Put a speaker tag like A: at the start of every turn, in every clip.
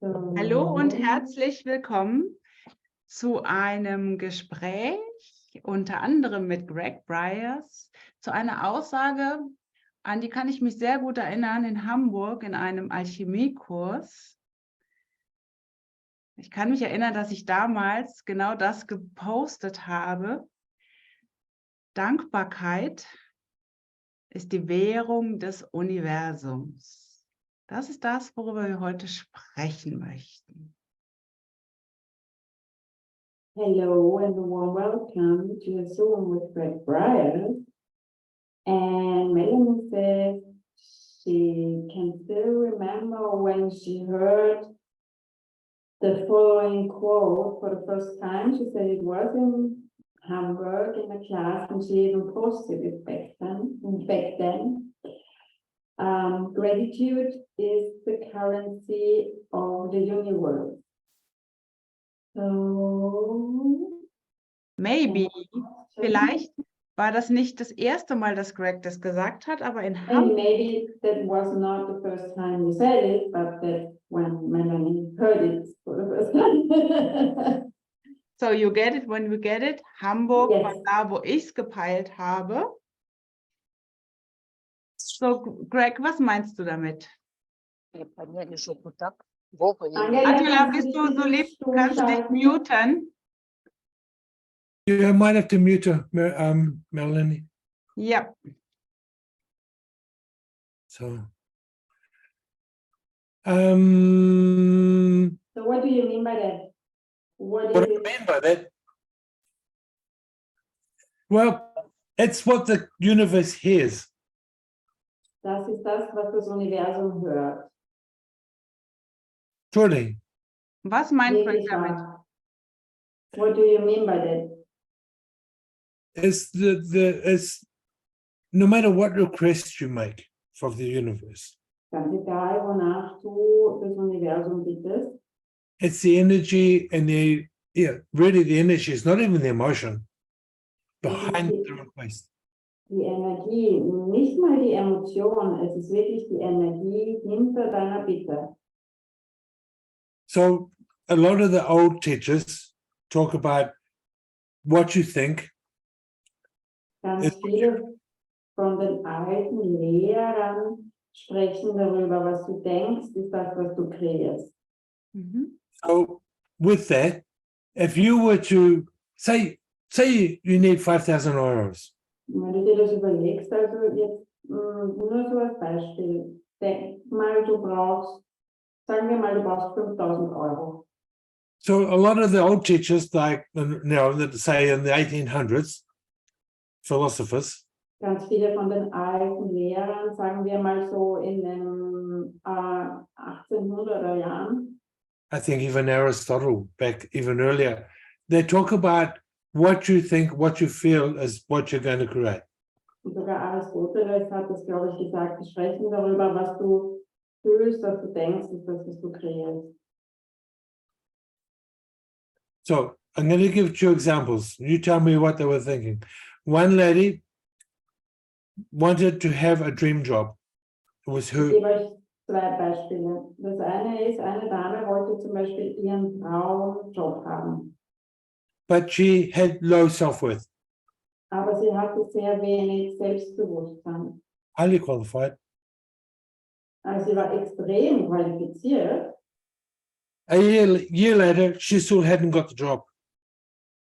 A: Hallo und herzlich willkommen zu einem Gespräch, unter anderem mit Greg Bryers, zu einer Aussage, an die kann ich mich sehr gut erinnern, in Hamburg in einem Alchemiekurs. Ich kann mich erinnern, dass ich damals genau das gepostet habe. Dankbarkeit ist die Währung des Universums. Das ist das, worüber wir heute sprechen möchten.
B: Hello and a warm welcome to a Zoom with Greg Bryers. And Melanie says she can still remember when she heard the following quote for the first time. She said it was in Hamburg in a class, and she even posted it back then. Gratitude is the currency of the universe. So,
A: Maybe, vielleicht war das nicht das erste Mal, dass Greg das gesagt hat, aber in
B: and
A: Hamburg.
B: maybe that was not the first time you said it, but that when Melanie heard it for the first time.
A: So you get it when we get it. Hamburg
B: Yes.
A: war da, wo ich es gepeilt habe. So, Greg, was meinst du damit?
B: Angela,
A: Angela, bist du so lieb? Kannst du dich muten?
C: You might have to mute her, Melanie.
A: Ja.
C: So,
B: So what do you mean by that? What
C: what
B: is
C: do I
B: it?
C: mean by that? Well, it's what the universe hears.
B: Das ist das, was das Universum hört.
C: Truly,
A: Was meint Greg
B: Wirklich
A: damit?
B: wahr. What do you mean by that?
C: it's it's no matter what request you make from the universe,
B: Ganz egal, wonach du das Universum bittest.
C: it's the energy and really the energy is not even the emotion behind the request.
B: Die Energie, nicht mal die Emotion, es ist wirklich die Energie hinter deiner Bitte.
C: So a lot of the old teachers talk about what you think.
B: Ganz
C: Ist-
B: viele von den alten Lehrern sprechen darüber, was du denkst, ist das, was du kreierst.
A: Mhm.
C: So with that, if you were to say you need 5,000 euros,
B: Und wenn du dir das überlegst, also jetzt nur so als Beispiel, denk mal, sagen wir mal, du brauchst 5.000 Euro.
C: so a lot of the old teachers, like that say in the 1800s, philosophers,
B: Ganz viele von den alten Lehrern, sagen wir mal so in den 1800er Jahren,
C: I think even Aristotle back even earlier, they talk about what you think, what you feel is what you're going to create.
B: und sogar Aristoteles hat das, glaube ich, gesagt, die sprechen darüber, was du fühlst, was du denkst, ist das, was du kreierst.
C: So I'm going to give 2 examples. You tell me what they were thinking. One lady wanted to have a dream job. It was
B: Ich
C: her,
B: gebe euch 2 Beispiele. Das eine ist, eine Dame wollte zum Beispiel ihren Traumjob haben,
C: but she had low self-worth,
B: aber sie hatte sehr wenig Selbstbewusstsein.
C: highly qualified.
B: Also sie war extrem qualifiziert.
C: A year later, she still hadn't got the job.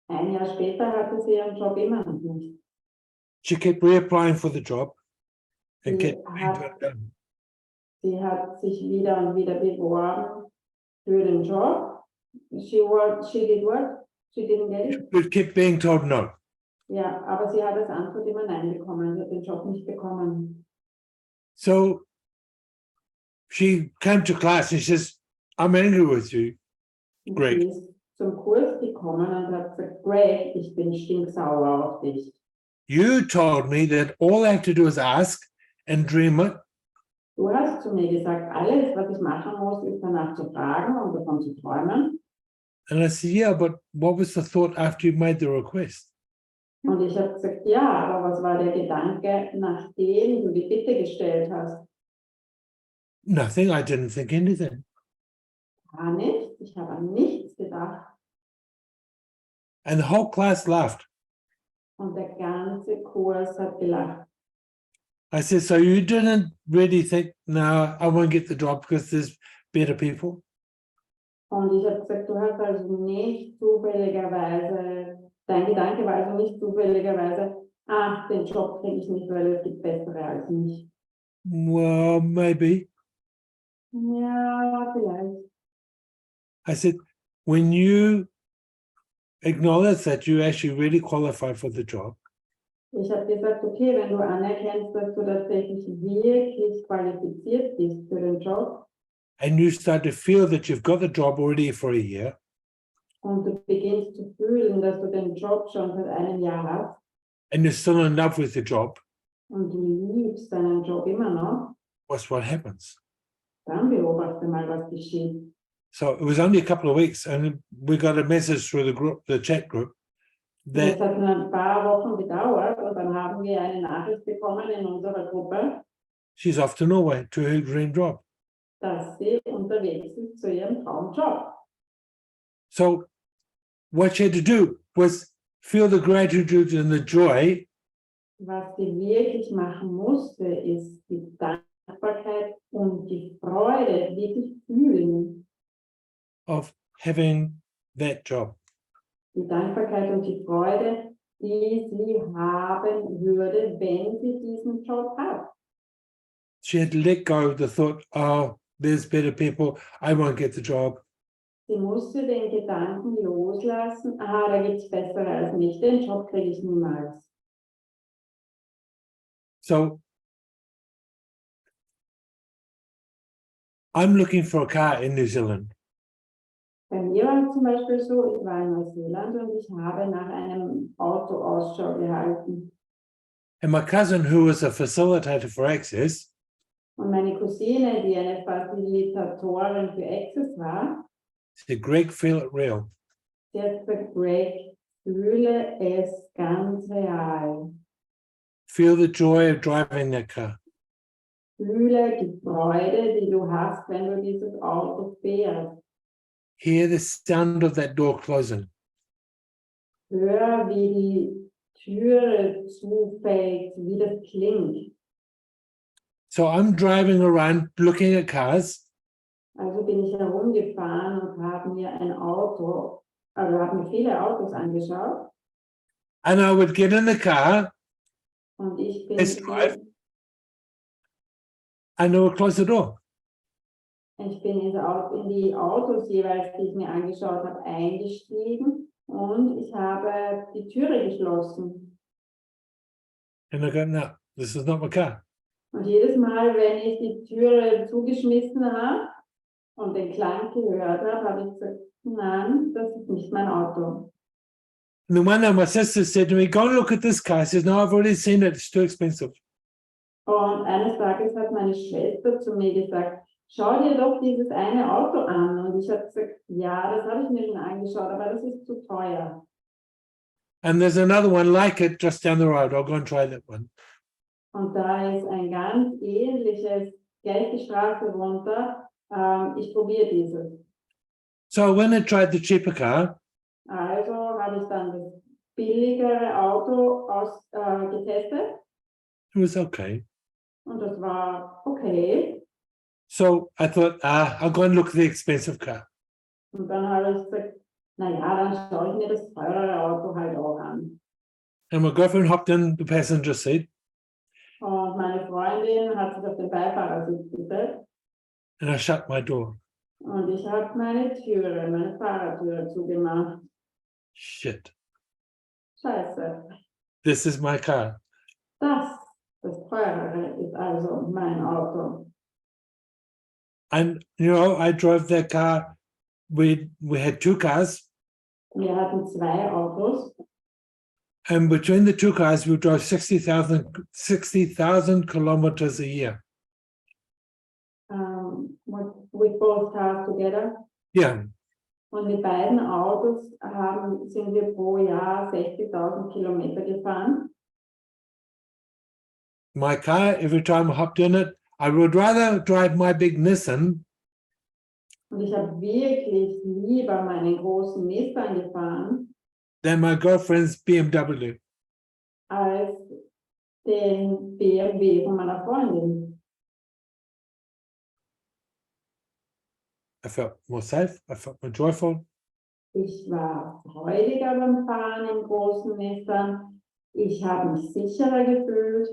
B: Ein Jahr später hatte sie ihren Job immer noch nicht.
C: She kept reapplying for the job and
B: Sie
C: kept
B: hat, sie hat sich wieder und wieder beworben für den Job. She did what? She didn't get it?
C: but kept being told no.
B: Ja, aber sie hat als Antwort immer Nein bekommen. Sie hat den Job nicht bekommen.
C: So she came to class and she says, I'm angry with you.
B: Und
C: Greg.
B: sie ist zum Kurs gekommen und hat gesagt, Greg, ich bin stinksauer auf dich.
C: You told me that all I have to do is ask and dream it.
B: Du hast zu mir gesagt, alles, was ich machen muss, ist danach zu fragen und davon zu träumen.
C: And I said, yeah, but what was the thought after you made the request?
B: Und ich habe gesagt, ja, aber was war der Gedanke, nachdem du die Bitte gestellt hast?
C: Nothing. I didn't think anything.
B: gar nichts, ich habe an nichts gedacht.
C: And the whole class laughed.
B: Und der ganze Kurs hat gelacht.
C: I said, so you didn't really think, no, I won't get the job because there's better people?
B: Und ich habe gesagt, du hast also nicht zufälligerweise, dein Gedanke war also nicht zufälligerweise, ach, den Job kriege ich nicht, weil es gibt bessere als mich.
C: Well, maybe.
B: Ja, vielleicht.
C: I said, when you acknowledge that you actually really qualify for the job,
B: Ich habe gesagt, okay, wenn du anerkennst, dass du tatsächlich wirklich qualifiziert bist für den Job
C: and you start to feel that you've got the job already for a year,
B: und du beginnst zu fühlen, dass du den Job schon seit einem Jahr hast
C: and you're still in love with the job,
B: und du liebst deinen Job immer noch,
C: what's what happens?
B: dann beobachte mal, was geschieht.
C: So it was only a couple of weeks, and we got a message through the group, the chat group,
B: Das
C: that
B: hat nur ein paar Wochen gedauert und dann haben wir eine Nachricht bekommen in unserer Gruppe,
C: she's off to Norway to her dream job.
B: dass sie unterwegs ist zu ihrem Traumjob.
C: So what she had to do was feel the gratitude and the joy
B: Was sie wirklich machen musste, ist die Dankbarkeit und die Freude wirklich fühlen.
C: of having that job.
B: Die Dankbarkeit und die Freude, die sie haben würde, wenn sie diesen Job hat.
C: She had to let go of the thought, oh, there's better people, I won't get the job.
B: Sie musste den Gedanken loslassen, ah, da gibt es bessere als mich, den Job kriege ich niemals.
C: So I'm looking for a car in New Zealand.
B: Bei mir war es zum Beispiel so, ich war in Neuseeland und ich habe nach einem Auto Ausschau gehalten.
C: And my cousin, who was a facilitator for Access,
B: Und meine Cousine, die eine Facilitatorin für Access war,
C: said, Greg, feel it real.
B: sie hat gesagt, Greg, fühle es ganz real.
C: Feel the joy of driving that car.
B: Fühle die Freude, die du hast, wenn du dieses Auto fährst.
C: Hear the sound of that door closing.
B: Hör, wie die Türe zufällt, wie das klingt.
C: So I'm driving around looking at cars,
B: Also bin ich herumgefahren und habe mir ein Auto, also habe mir viele Autos angeschaut.
C: and I would get in the car
B: Und ich bin,
C: Test drive. and I would close the door.
B: ich bin in die Autos jeweils, die ich mir angeschaut habe, eingestiegen und ich habe die Türe geschlossen.
C: And I go, no, this is not my car.
B: Und jedes Mal, wenn ich die Türe zugeschmissen habe und den Klang gehört habe, habe ich gesagt, nein, das ist nicht mein Auto.
C: And then one day my sister said to me, go and look at this car. I says, no, I've already seen it. It's too expensive.
B: Und eines Tages hat meine Schwester zu mir gesagt, schau dir doch dieses eine Auto an. Und ich habe gesagt, ja, das habe ich mir schon angeschaut, aber das ist zu teuer.
C: And there's another one like it just down the road. I'll go and try that one.
B: Und da ist ein ganz ähnliches, gleich die Straße runter. Ich probiere dieses.
C: So when I tried the cheaper car,
B: Also habe ich dann das billigere Auto getestet
C: it was okay.
B: und das war okay.
C: So I thought, I'll go and look at the expensive car.
B: Und dann habe ich gesagt, naja, dann schaue ich mir das teurere Auto halt auch an.
C: And my girlfriend hopped in the passenger seat,
B: Und meine Freundin hat sich auf den Beifahrersitz gesetzt
C: and I shut my door.
B: und ich habe meine Fahrertüre zugemacht.
C: Shit,
B: Scheiße.
C: this is my car.
B: Das teurere ist also mein Auto.
C: And, you know, I drove that car. We had two cars,
B: Wir hatten zwei Autos
C: and between the two cars, we drove 60,000 kilometers a year.
B: with both cars together.
C: Yeah,
B: Und mit beiden Autos sind wir pro Jahr 60.000 Kilometer gefahren.
C: my car, every time I hopped in it, I would rather drive my big Nissan
B: Und ich habe wirklich lieber meinen großen Nissan gefahren,
C: than my girlfriend's BMW.
B: als den BMW von meiner Freundin.
C: I felt more safe, I felt more joyful.
B: Ich war freudiger beim Fahren im großen Nissan. Ich habe mich sicherer gefühlt.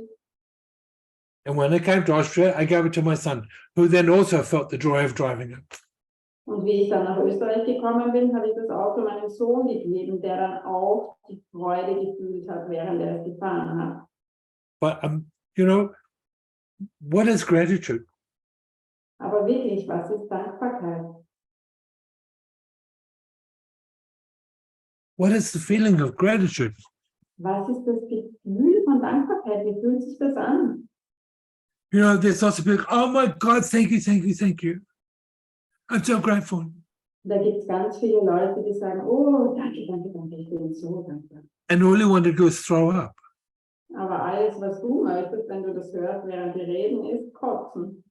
C: And when I came to Austria, I gave it to my son, who then also felt the joy of driving it.
B: Und wie ich dann nach Österreich gekommen bin, habe ich das Auto meinem Sohn gegeben, der dann auch die Freude gefühlt hat, während er es gefahren hat.
C: But, you know, what is gratitude?
B: Aber wirklich, was ist Dankbarkeit?
C: What is the feeling of gratitude?
B: Was ist das Gefühl von Dankbarkeit? Wie fühlt sich das an?
C: You know, there's lots of people, oh my God, thank you, thank you, thank you. I'm so grateful.
B: Da gibt es ganz viele Leute, die sagen, oh, danke, danke, danke, ich bin so dankbar.
C: And all you want to do is throw up.
B: Aber alles, was du möchtest, wenn du das hörst, während wir reden, ist kotzen.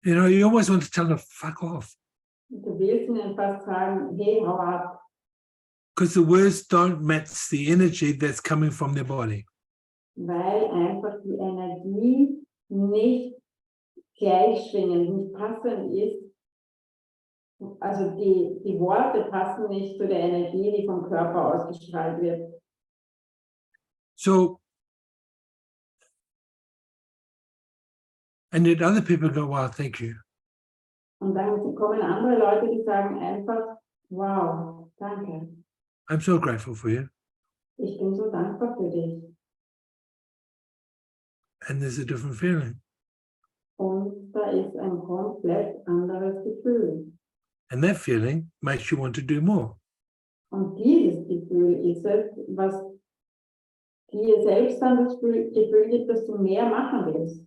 C: You know, you almost want to tell them, fuck off.
B: Und du willst ihnen fast sagen, hey, hau ab.
C: Because the words don't match the energy that's coming from their body.
B: Weil einfach die Energie nicht gleichschwingend, nicht passend ist. Also die Worte passen nicht zu der Energie, die vom Körper ausgestrahlt wird.
C: So, and yet other people go, wow, thank you.
B: Und dann kommen andere Leute, die sagen einfach, wow, danke.
C: I'm so grateful for you.
B: Ich bin so dankbar für dich.
C: And there's a different feeling.
B: Und da ist ein komplett anderes Gefühl.
C: And that feeling makes you want to do more.
B: Und dieses Gefühl ist es, was dir selbst dann das Gefühl gibt, dass du mehr machen willst.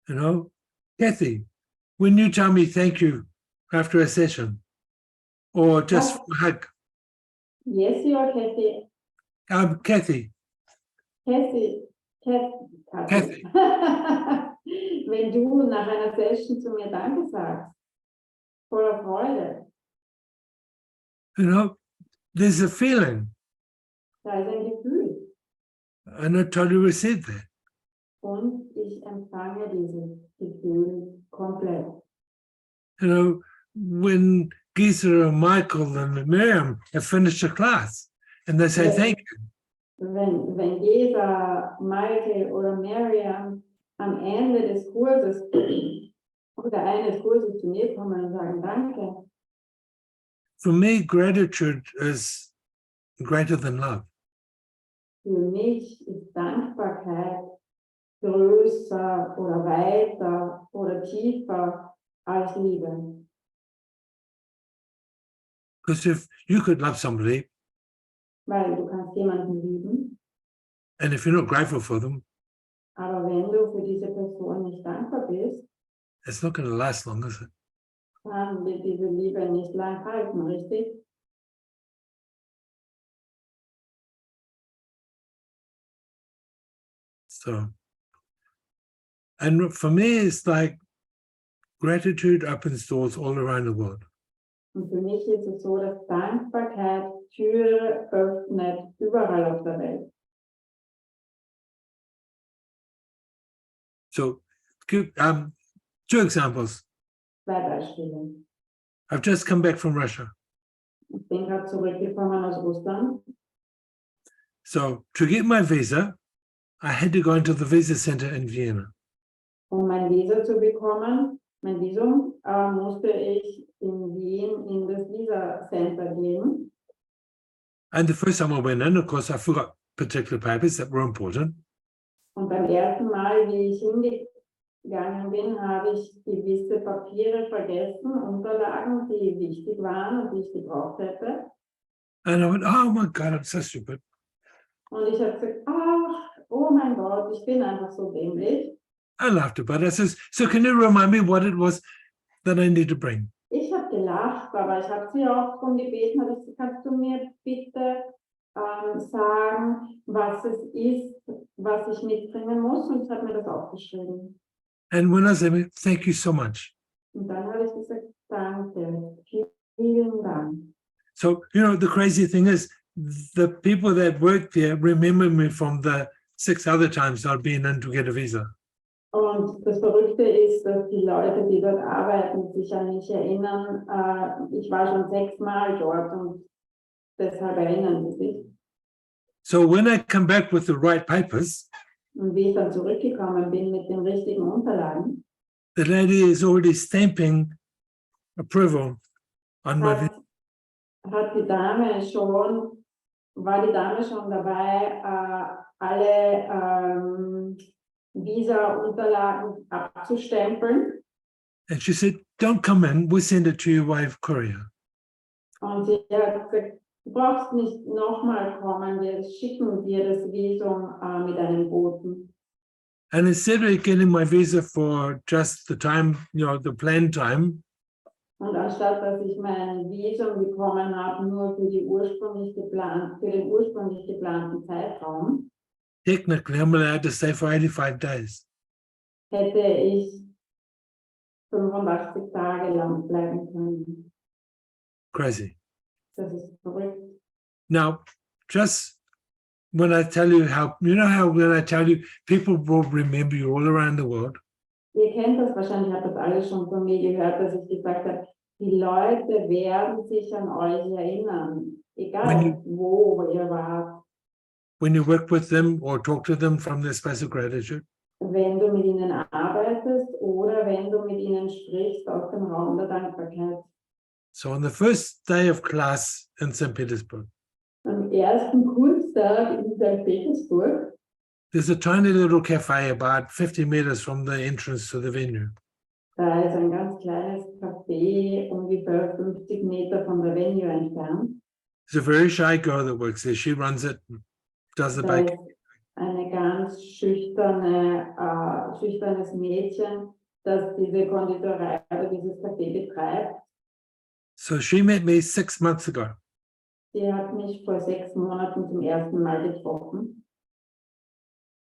C: You know, Kathy, when you tell me thank you after a session, or just a hug,
B: Jessie oder Kathy?
C: Kathy,
B: Kathy. Wenn du nach einer Session zu mir Danke sagst, voller Freude,
C: you know, there's a feeling,
B: da ist ein Gefühl.
C: and I totally received that.
B: Und ich empfange dieses Gefühl komplett.
C: You know, when Gisela and Michael and Miriam have finished a class, and they say
B: Yes.
C: thank you,
B: Wenn Gesa, Michael oder Miriam am Ende des Kurses oder eines Kurses zu mir kommen und sagen Danke,
C: for me, gratitude is greater than love.
B: für mich ist Dankbarkeit größer oder weiter oder tiefer als Liebe.
C: Because if you could love somebody,
B: Weil du kannst jemanden lieben,
C: and if you're not grateful for them,
B: aber wenn du für diese Person nicht dankbar bist,
C: it's not going to last long, is it?
B: dann wird diese Liebe nicht lang halten, richtig?
C: So, and for me, it's like gratitude opens doors all around the world.
B: Und für mich ist es so, dass Dankbarkeit Türe öffnet überall auf der Welt.
C: So, two examples.
B: Zwei Beispiele.
C: I've just come back from Russia.
B: Ich bin gerade zurückgekommen aus Russland.
C: So, to get my visa, I had to go into the visa center in Vienna.
B: Um mein Visa zu bekommen, mein Visum, musste ich in Wien in das Visa Center gehen.
C: And the first time I went in, of course, I forgot particular papers that were important.
B: Und beim ersten Mal, wie ich hingegangen bin, habe ich gewisse Papiere vergessen, Unterlagen, die wichtig waren und die ich gebraucht hätte.
C: And I went, oh my God, I'm so stupid.
B: Und ich habe gesagt, ach, oh mein Gott, ich bin einfach so dämlich.
C: I laughed about it. I says, so can you remind me what it was that I need to bring?
B: Ich habe gelacht, aber ich habe sie auch darum gebeten, habe ich gesagt, kannst du mir bitte sagen, was es ist, was ich mitbringen muss? Und ich habe mir das aufgeschrieben.
C: And when I said, thank you so much,
B: Und dann habe ich gesagt, Danke. Vielen Dank.
C: So, you know, the crazy thing is, the people that work there remember me from the 6 other times I've been in to get a visa.
B: Und das Verrückte ist, dass die Leute, die dort arbeiten, sich an mich erinnern. Ich war schon 6-mal dort und deshalb erinnern sie sich.
C: So when I come back with the right papers,
B: Und wie ich dann zurückgekommen bin mit den richtigen Unterlagen,
C: the lady is already stamping approval on my visa.
B: war die Dame schon dabei, alle Visa-Unterlagen abzustempeln.
C: And she said, don't come in, we'll send it to you by courier.
B: Und sie hat gesagt, du brauchst nicht nochmal kommen, wir schicken dir das Visum mit einem Boten.
C: And instead of getting my visa for just the time, you know, the planned time,
B: Und anstatt dass ich mein Visum bekommen habe, nur für den ursprünglich geplanten Zeitraum,
C: technically I'm allowed to stay for 85 days.
B: hätte ich 85 Tage lang bleiben können.
C: Crazy.
B: Das ist verrückt.
C: Now, just when I tell you how, you know how when I tell you, people will remember you all around the world.
B: Ihr kennt das wahrscheinlich, habt das alles schon von mir gehört, dass ich gesagt habe, die Leute werden sich an euch erinnern, egal wo ihr wart.
C: When you work with them or talk to them from their space of gratitude.
B: Wenn du mit ihnen arbeitest oder wenn du mit ihnen sprichst aus dem Raum der Dankbarkeit.
C: So on the first day of class in St. Petersburg,
B: Am ersten Kurstag in St. Petersburg,
C: there's a tiny little cafe about 50 meters from the entrance to the venue.
B: da ist ein ganz kleines Café, ungefähr 50 Meter von der Venue entfernt.
C: There's a very shy girl that works there. She runs it, does the
B: Da
C: baking.
B: ist eine ganz schüchternes Mädchen, das diese Konditorei oder dieses Café betreibt.
C: So she met me 6 months ago.
B: Sie hat mich vor 6 Monaten zum ersten Mal getroffen.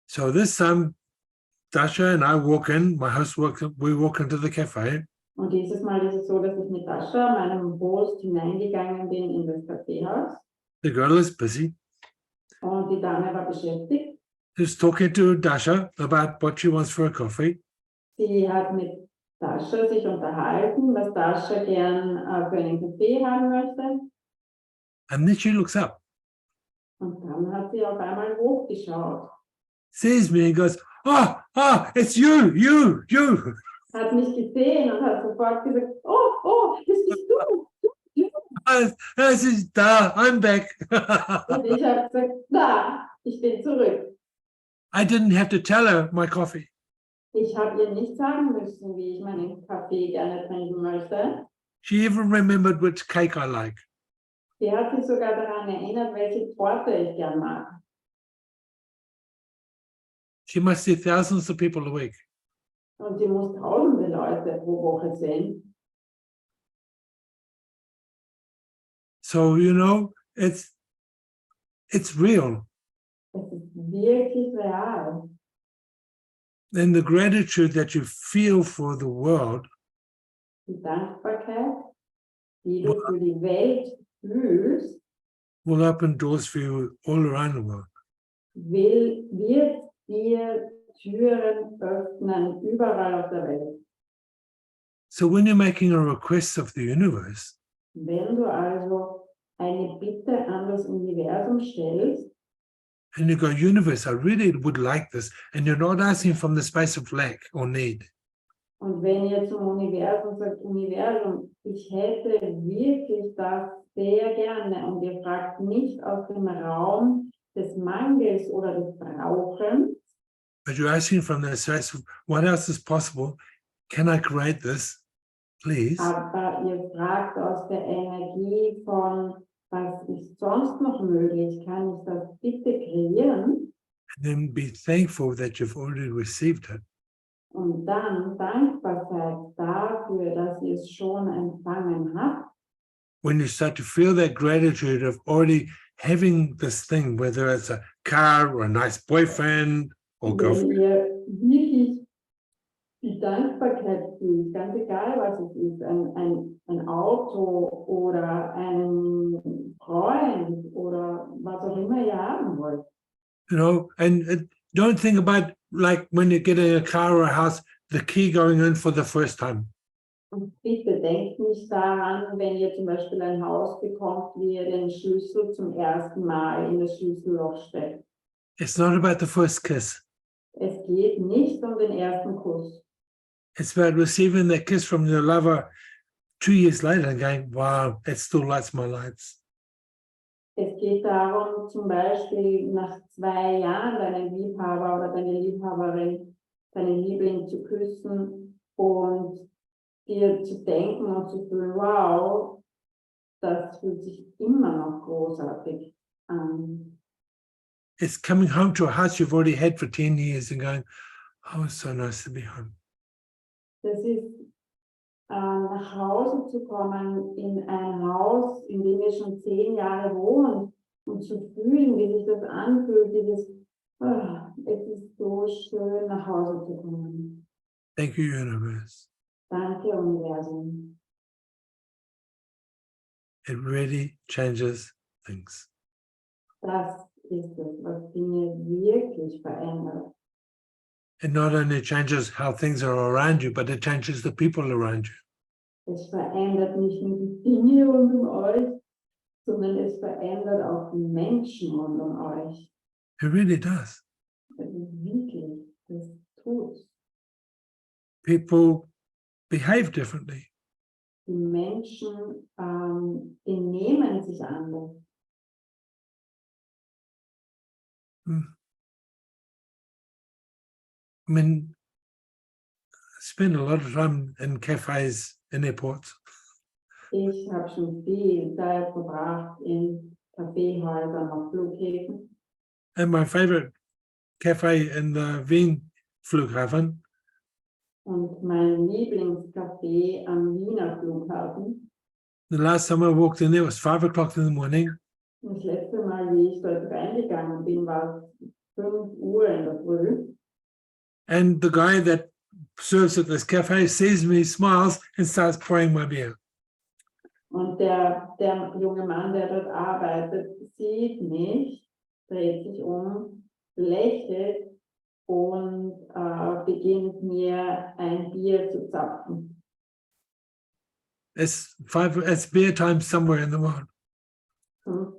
C: So this time, Dasha and I walk in, my host we walk into the cafe.
B: Und dieses Mal ist es so, dass ich mit Dasha, meinem Host, hineingegangen bin in das Kaffeehaus.
C: The girl is busy.
B: Und die Dame war beschäftigt.
C: She's talking to Dasha about what she wants for a coffee.
B: Sie hat mit Dasha sich unterhalten, was Dasha gern für einen Kaffee haben möchte.
C: And then she looks up,
B: Und dann hat sie auf einmal hochgeschaut.
C: sees me and goes, oh, it's you.
B: Hat mich gesehen und hat sofort gesagt, oh, das bist du.
C: I said, da, I'm back.
B: Und ich habe gesagt, da, ich bin zurück.
C: I didn't have to tell her my coffee.
B: Ich habe ihr nicht sagen müssen, wie ich meinen Kaffee gerne trinken möchte.
C: She even remembered which cake I like.
B: Sie hat sich sogar daran erinnert, welche Torte ich gern mag.
C: She must see thousands of people a week.
B: Und sie muss tausende Leute pro Woche sehen.
C: So, you know, it's real.
B: Es ist wirklich real.
C: And the gratitude that you feel for the world
B: Die Dankbarkeit, die du für die Welt fühlst,
C: will open doors for you all around the world.
B: wird dir Türen öffnen, überall auf der Welt.
C: So when you're making a request of the universe,
B: Wenn du also eine Bitte an das Universum stellst,
C: and you go, universe, I really would like this, and you're not asking from the space of lack or need.
B: und wenn ihr zum Universum sagt, Universum, ich hätte wirklich das sehr gerne, und ihr fragt nicht aus dem Raum des Mangels oder des Brauchens,
C: But you're asking from the space of what else is possible? Can I create this, please?
B: aber ihr fragt aus der Energie von, was ist sonst noch möglich? Kann ich das bitte kreieren?
C: And then be thankful that you've already received it.
B: Und dann dankbar seid dafür, dass ihr es schon empfangen habt.
C: When you start to feel that gratitude of already having this thing, whether it's a car or a nice boyfriend or
B: Wenn
C: girlfriend,
B: ihr wirklich die Dankbarkeit fühlst, ganz egal was es ist, ein Auto oder ein Freund oder was auch immer ihr haben wollt.
C: You know, and don't think about like when you get in a car or a house, the key going in for the first time.
B: Und bitte denkt nicht daran, wenn ihr zum Beispiel ein Haus bekommt, wie ihr den Schlüssel zum ersten Mal in das Schlüsselloch steckt.
C: It's not about the first kiss.
B: Es geht nicht um den ersten Kuss.
C: It's about receiving that kiss from your lover 2 years later and going, wow, that still lights my lights.
B: Es geht darum, zum Beispiel nach 2 Jahren deinen Liebhaber oder deine Liebhaberin, deinen Liebling zu küssen und dir zu denken und zu fühlen, wow, das fühlt sich immer noch großartig an.
C: It's coming home to a house you've already had for 10 years and going, oh, it's so nice to be home.
B: Das ist, nach Hause zu kommen, in ein Haus, in dem ihr schon 10 Jahre wohnt und zu fühlen, wie sich das anfühlt, dieses, es ist so schön, nach Hause zu kommen.
C: Thank you, universe.
B: Danke, Universum.
C: It really changes things.
B: Das ist es, was Dinge wirklich verändert.
C: It not only changes how things are around you, but it changes the people around you.
B: Es verändert nicht nur die Dinge rund um euch, sondern es verändert auch die Menschen rund um euch.
C: It really does.
B: Also wirklich, das tut's.
C: People behave differently.
B: Die Menschen benehmen sich anders.
C: I mean, I spend a lot of time in cafes in airports.
B: Ich habe schon viel Zeit verbracht in Kaffeehäusern auf Flughäfen.
C: And my favorite cafe in the Wien Flughafen
B: Und mein Lieblingscafé am Wiener Flughafen.
C: the last time I walked in there was 5 o'clock in the morning.
B: Das letzte Mal, wie ich dort reingegangen bin, war es 5 Uhr in der Früh.
C: And the guy that serves at this cafe sees me, smiles, and starts pouring my beer.
B: Und der junge Mann, der dort arbeitet, sieht mich, dreht sich um, lächelt und beginnt mir ein Bier zu zapfen.
C: It's beer time somewhere in the world.
B: 5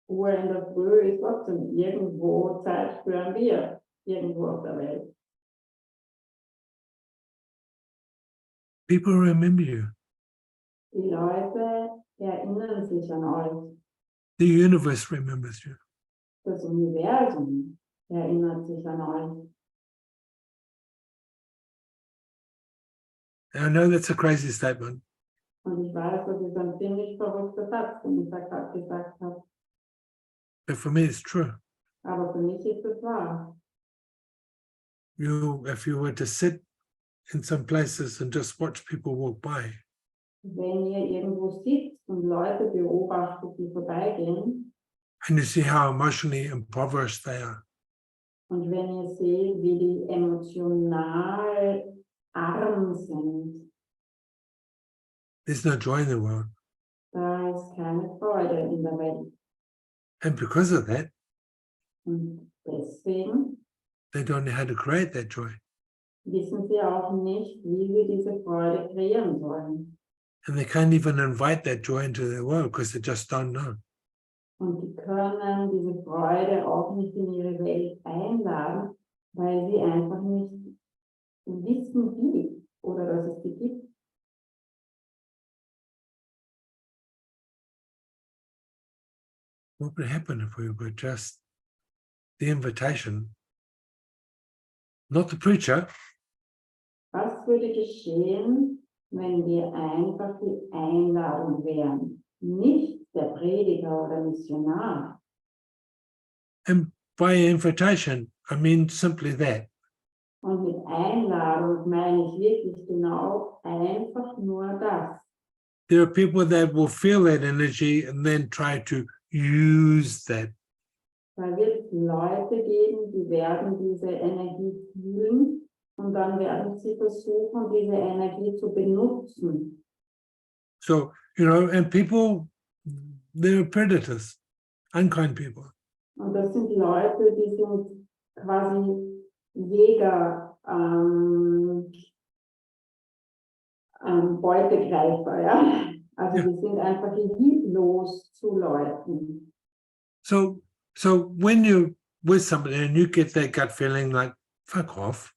B: Uhr in der Früh ist trotzdem irgendwo Zeit für ein Bier, irgendwo auf der Welt.
C: People remember you.
B: Die Leute erinnern sich an euch.
C: The universe remembers you.
B: Das Universum erinnert sich an euch.
C: And I know that's a crazy statement,
B: Und ich weiß, das ist ein ziemlich verrückter Satz, den ich da gerade gesagt habe.
C: but for me it's true.
B: Aber für mich ist es wahr.
C: If you were to sit in some places and just watch people walk by,
B: Wenn ihr irgendwo sitzt und Leute beobachtet, die vorbeigehen,
C: and you see how emotionally impoverished they are,
B: und wenn ihr seht, wie die emotional arm sind,
C: there's no joy in the world.
B: da ist keine Freude in der Welt.
C: And because of that,
B: Und deswegen
C: they don't know how to create that joy.
B: wissen sie auch nicht, wie sie diese Freude kreieren sollen.
C: And they can't even invite that joy into their world because they just don't know.
B: Und die können diese Freude auch nicht in ihre Welt einladen, weil sie einfach nicht wissen, wie oder dass es sie gibt.
C: What would happen if we were just the invitation, not the preacher,
B: Was würde geschehen, wenn wir einfach die Einladung wären? Nicht der Prediger oder Missionar.
C: and by invitation, I mean simply that.
B: Und mit Einladung meine ich wirklich genau einfach nur das.
C: There are people that will feel that energy and then try to use that.
B: Da wird es Leute geben, die werden diese Energie fühlen Und dann werden sie versuchen, diese Energie zu benutzen.
C: So, you know, and people, they're predators, unkind people.
B: Und das sind Leute, die sind quasi Jäger, Beutegreifer, ja. Also
C: Ja.
B: die sind einfach lieblos zu Leuten.
C: So when you're with somebody and you get that gut feeling like, fuck off,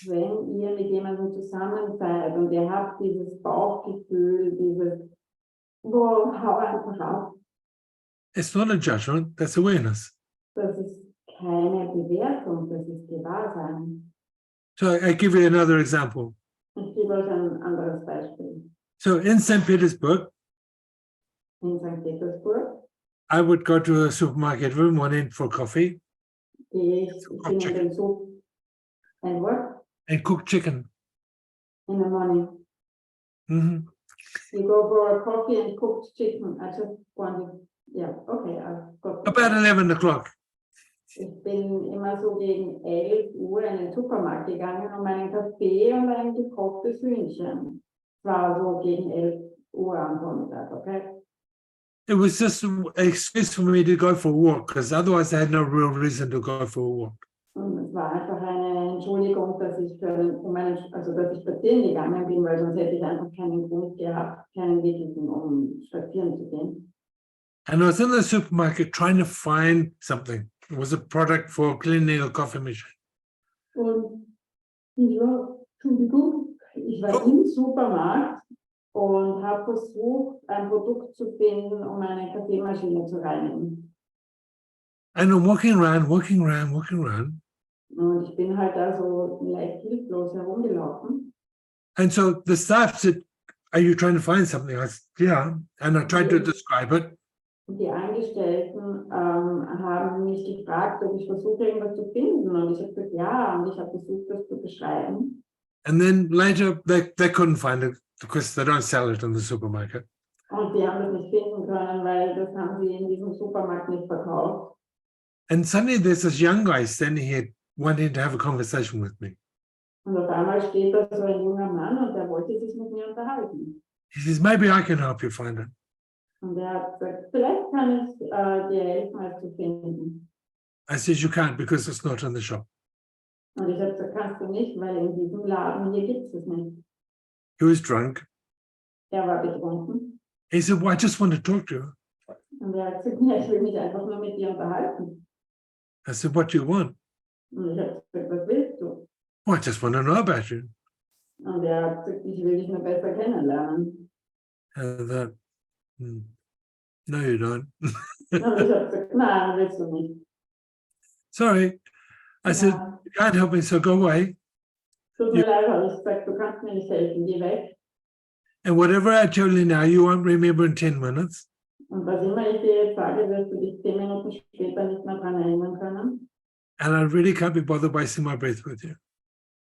B: Wenn ihr mit jemandem zusammen seid und ihr habt dieses Bauchgefühl, dieses, boah, hau einfach auf,
C: it's not a judgment, that's awareness.
B: das ist keine Bewertung, das ist Gewahrsein.
C: So I give you another example.
B: Ich gebe euch ein anderes Beispiel.
C: So in St. Petersburg,
B: In St. Petersburg
C: I would go to a supermarket every morning for coffee
B: gehe ich bin in den Zug and what?
C: and cook chicken.
B: In the morning.
C: Mhm.
B: You go for a coffee and cooked chicken. I just wanted, yeah, okay, I've got
C: About 11 o'clock.
B: Ich bin immer so gegen 11 Uhr in den Supermarkt gegangen, um einen Kaffee und ein gekochtes Hühnchen. Es war so gegen 11 Uhr am Vormittag, okay?
C: It was just an excuse for me to go for a walk because otherwise I had no real reason to go for a walk.
B: Und es war einfach eine Entschuldigung, dass ich dass ich spazieren gegangen bin, weil sonst hätte ich einfach keinen Grund gehabt, keinen wirklichen, um spazieren zu gehen.
C: And I was in the supermarket trying to find something. It was a product for cleaning a coffee machine.
B: Und ich war im Supermarkt und habe versucht, ein Produkt zu finden, um eine Kaffeemaschine zu reinigen.
C: And I'm walking around.
B: Und ich bin halt da so leicht hilflos herumgelaufen.
C: And so the staff said, are you trying to find something? I said, yeah. And I tried to describe it.
B: Und die Angestellten haben mich gefragt, ob ich versuche, irgendwas zu finden. Und ich habe gesagt, ja. Und ich habe versucht, das zu beschreiben.
C: And then later they couldn't find it because they don't sell it in the supermarket.
B: Und die haben das nicht finden können, weil das haben sie in diesem Supermarkt nicht verkauft.
C: And suddenly there's this young guy standing here wanting to have a conversation with me.
B: Und auf einmal steht da so ein junger Mann und der wollte sich mit mir unterhalten.
C: He says, maybe I can help you find it.
B: Und er hat gesagt, vielleicht kann ich dir helfen, es zu finden.
C: I said, you can't because it's not in the shop.
B: Und ich habe gesagt, kannst du nicht, weil in diesem Laden hier gibt es nicht.
C: He was drunk.
B: Er war betrunken.
C: He said, well, I just want to talk to you.
B: Und er hat gesagt, ja, ich will mich einfach nur mit dir unterhalten.
C: I said, what do you want?
B: Und ich habe gesagt, was willst du?
C: Well, I just want to know about you.
B: Und er hat gesagt, ich will dich nur besser kennenlernen.
C: And I thought, no, you don't.
B: Und ich habe gesagt, nein, willst du nicht.
C: Sorry. I said,
B: Ja,
C: you can't help me, so go away.
B: tut mir leid, habe ich gesagt, du kannst mir nicht helfen, geh weg.
C: And whatever I tell you now, you won't remember in 10 minutes.
B: Und was immer ich dir jetzt sage, wirst du dich 10 Minuten später nicht mehr daran erinnern können.
C: And I really can't be bothered wasting my breath with you.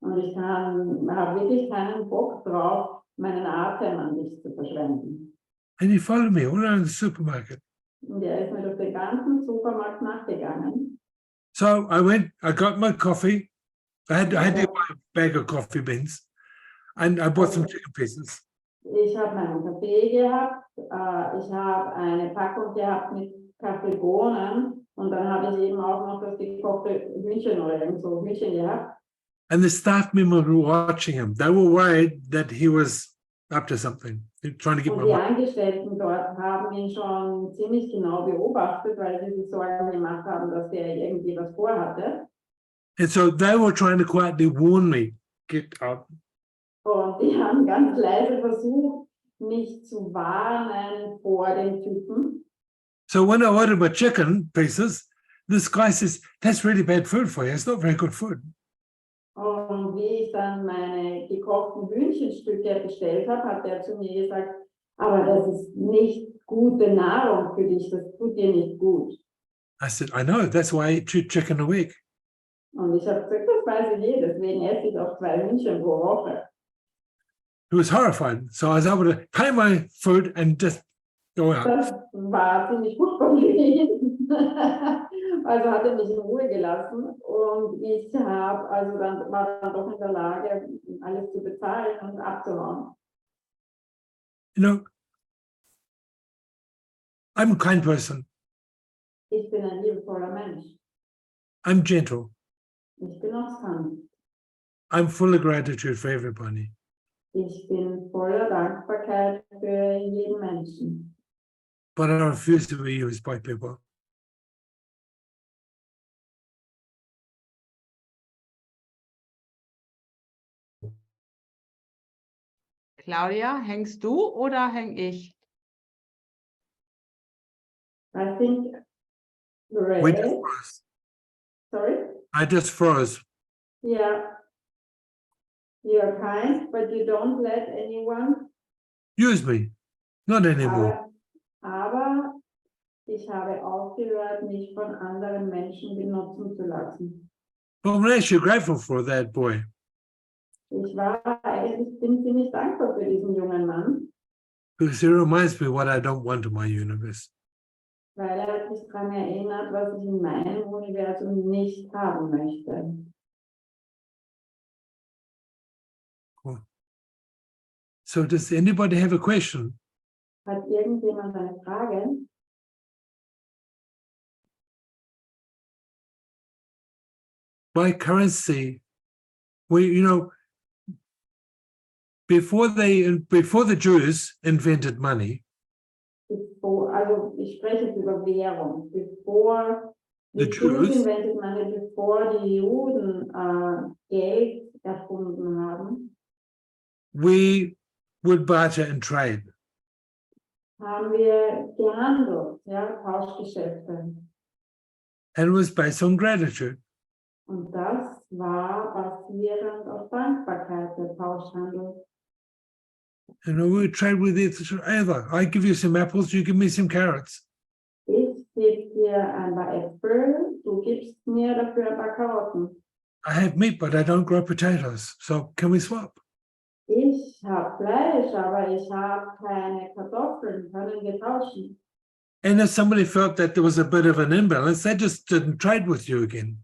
B: Und ich habe wirklich keinen Bock drauf, meinen Atem an dich zu verschwenden.
C: And he followed me all around the supermarket.
B: Und er ist mir durch den ganzen Supermarkt nachgegangen.
C: So I got my coffee. I had to buy a bag of coffee beans. And I bought some chicken pieces.
B: Ich habe meinen Kaffee gehabt, ich habe eine Packung gehabt mit Kaffeebohnen und dann habe ich eben auch noch das gekochte Hühnchen oder irgend so Hühnchen gehabt.
C: And the staff members were watching him. They were worried that he was up to something. They're trying to get
B: Und
C: my
B: die
C: money.
B: Angestellten dort haben ihn schon ziemlich genau beobachtet, weil sie sich Sorgen gemacht haben, dass der irgendwie was vorhatte.
C: And so they were trying to quietly warn me, get up.
B: Und die haben ganz leise versucht, mich zu warnen vor den Typen.
C: So when I ordered my chicken pieces, this guy says, that's really bad food for you. It's not very good food.
B: Und wie ich dann meine gekochten Hühnchenstücke bestellt habe, hat er zu mir gesagt, aber das ist nicht gute Nahrung für dich, das tut dir nicht gut.
C: I said, I know, that's why I eat 2 chicken a week.
B: Und ich habe gesagt, das weiß ich deswegen esse ich auch 2 Hühnchen pro Woche.
C: He was horrified. So I was able to pay my food and just go out.
B: Das war ziemlich furchtbar für ihn. Also hat er mich in Ruhe gelassen und ich war dann doch in der Lage, alles zu bezahlen und abzuhauen.
C: You know, I'm a kind person.
B: Ich bin ein liebevoller Mensch.
C: I'm gentle.
B: Ich bin auch sanft.
C: I'm full of gratitude for everybody.
B: Ich bin voller Dankbarkeit für jeden Menschen.
C: But I refuse to be used by people.
A: Claudia, hängst du oder häng ich?
B: I think
C: We just
B: Ray,
C: froze.
B: sorry?
C: I just froze.
B: Yeah. You're kind, but you don't let anyone.
C: Use me. Not anymore.
B: Aber ich habe aufgehört, mich von anderen Menschen benutzen zu lassen.
C: Well, I'm actually grateful for that boy.
B: Ich bin ziemlich dankbar für diesen jungen Mann,
C: Because he reminds me what I don't want in my universe.
B: weil er hat mich daran erinnert, was ich in meinem Universum nicht haben möchte.
C: Cool. So does anybody have a question?
B: Hat irgendjemand eine Frage?
C: By currency, before the Jews invented money,
B: Also ich spreche jetzt über Währung. Bevor
C: The
B: die Jews
C: Jews?
B: invented money, bevor die Juden Geld erfunden haben,
C: we would barter and trade.
B: haben wir gehandelt, ja, Tauschgeschäfte.
C: And it was based on gratitude.
B: Und das war basierend auf Dankbarkeit, der Tauschhandel.
C: We would trade with each other. I give you some apples, you give me some carrots.
B: Ich gebe dir ein paar Äpfel, du gibst mir dafür ein paar Karotten.
C: I have meat, but I don't grow potatoes. So can we swap?
B: Ich habe Fleisch, aber ich habe keine Kartoffeln, können wir tauschen.
C: And if somebody felt that there was a bit of an imbalance, they just didn't trade with you again.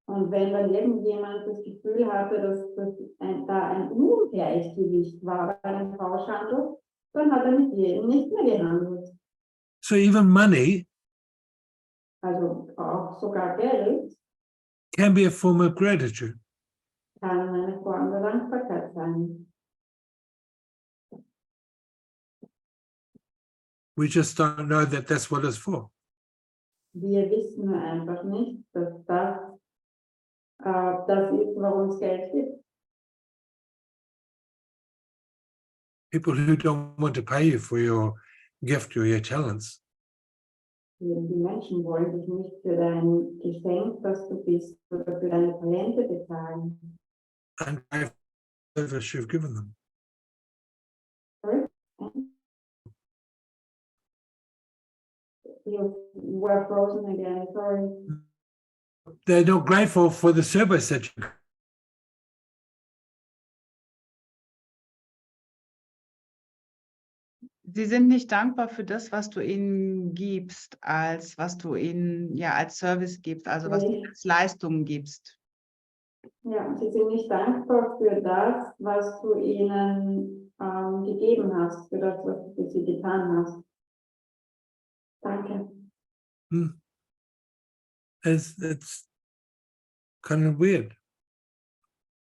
B: Und wenn dann irgendjemand das Gefühl hatte, dass da ein Ungleichgewicht war bei dem Tauschhandel, dann hat er mit jedem nicht mehr gehandelt.
C: So even money
B: Also auch sogar Geld
C: can be a form of gratitude.
B: kann eine Form der Dankbarkeit sein.
C: We just don't know that that's what it's for.
B: Wir wissen nur einfach nicht, dass das ist, warum es Geld gibt.
C: People who don't want to pay you for your gift or your talents.
B: Die Menschen wollen dich nicht für dein Geschenk, das du bist, oder für deine Talente bezahlen.
C: And I service you've given them.
B: Sorry? You were frozen again, sorry.
C: They're not grateful for the service that you.
A: Sie sind nicht dankbar für das, was du ihnen gibst, als was du ihnen ja als Service gibst, also was du als Leistung gibst.
B: Ja, sie sind nicht dankbar für das, was du ihnen gegeben hast, für das, was du für sie getan hast. Danke.
C: It's kind of weird.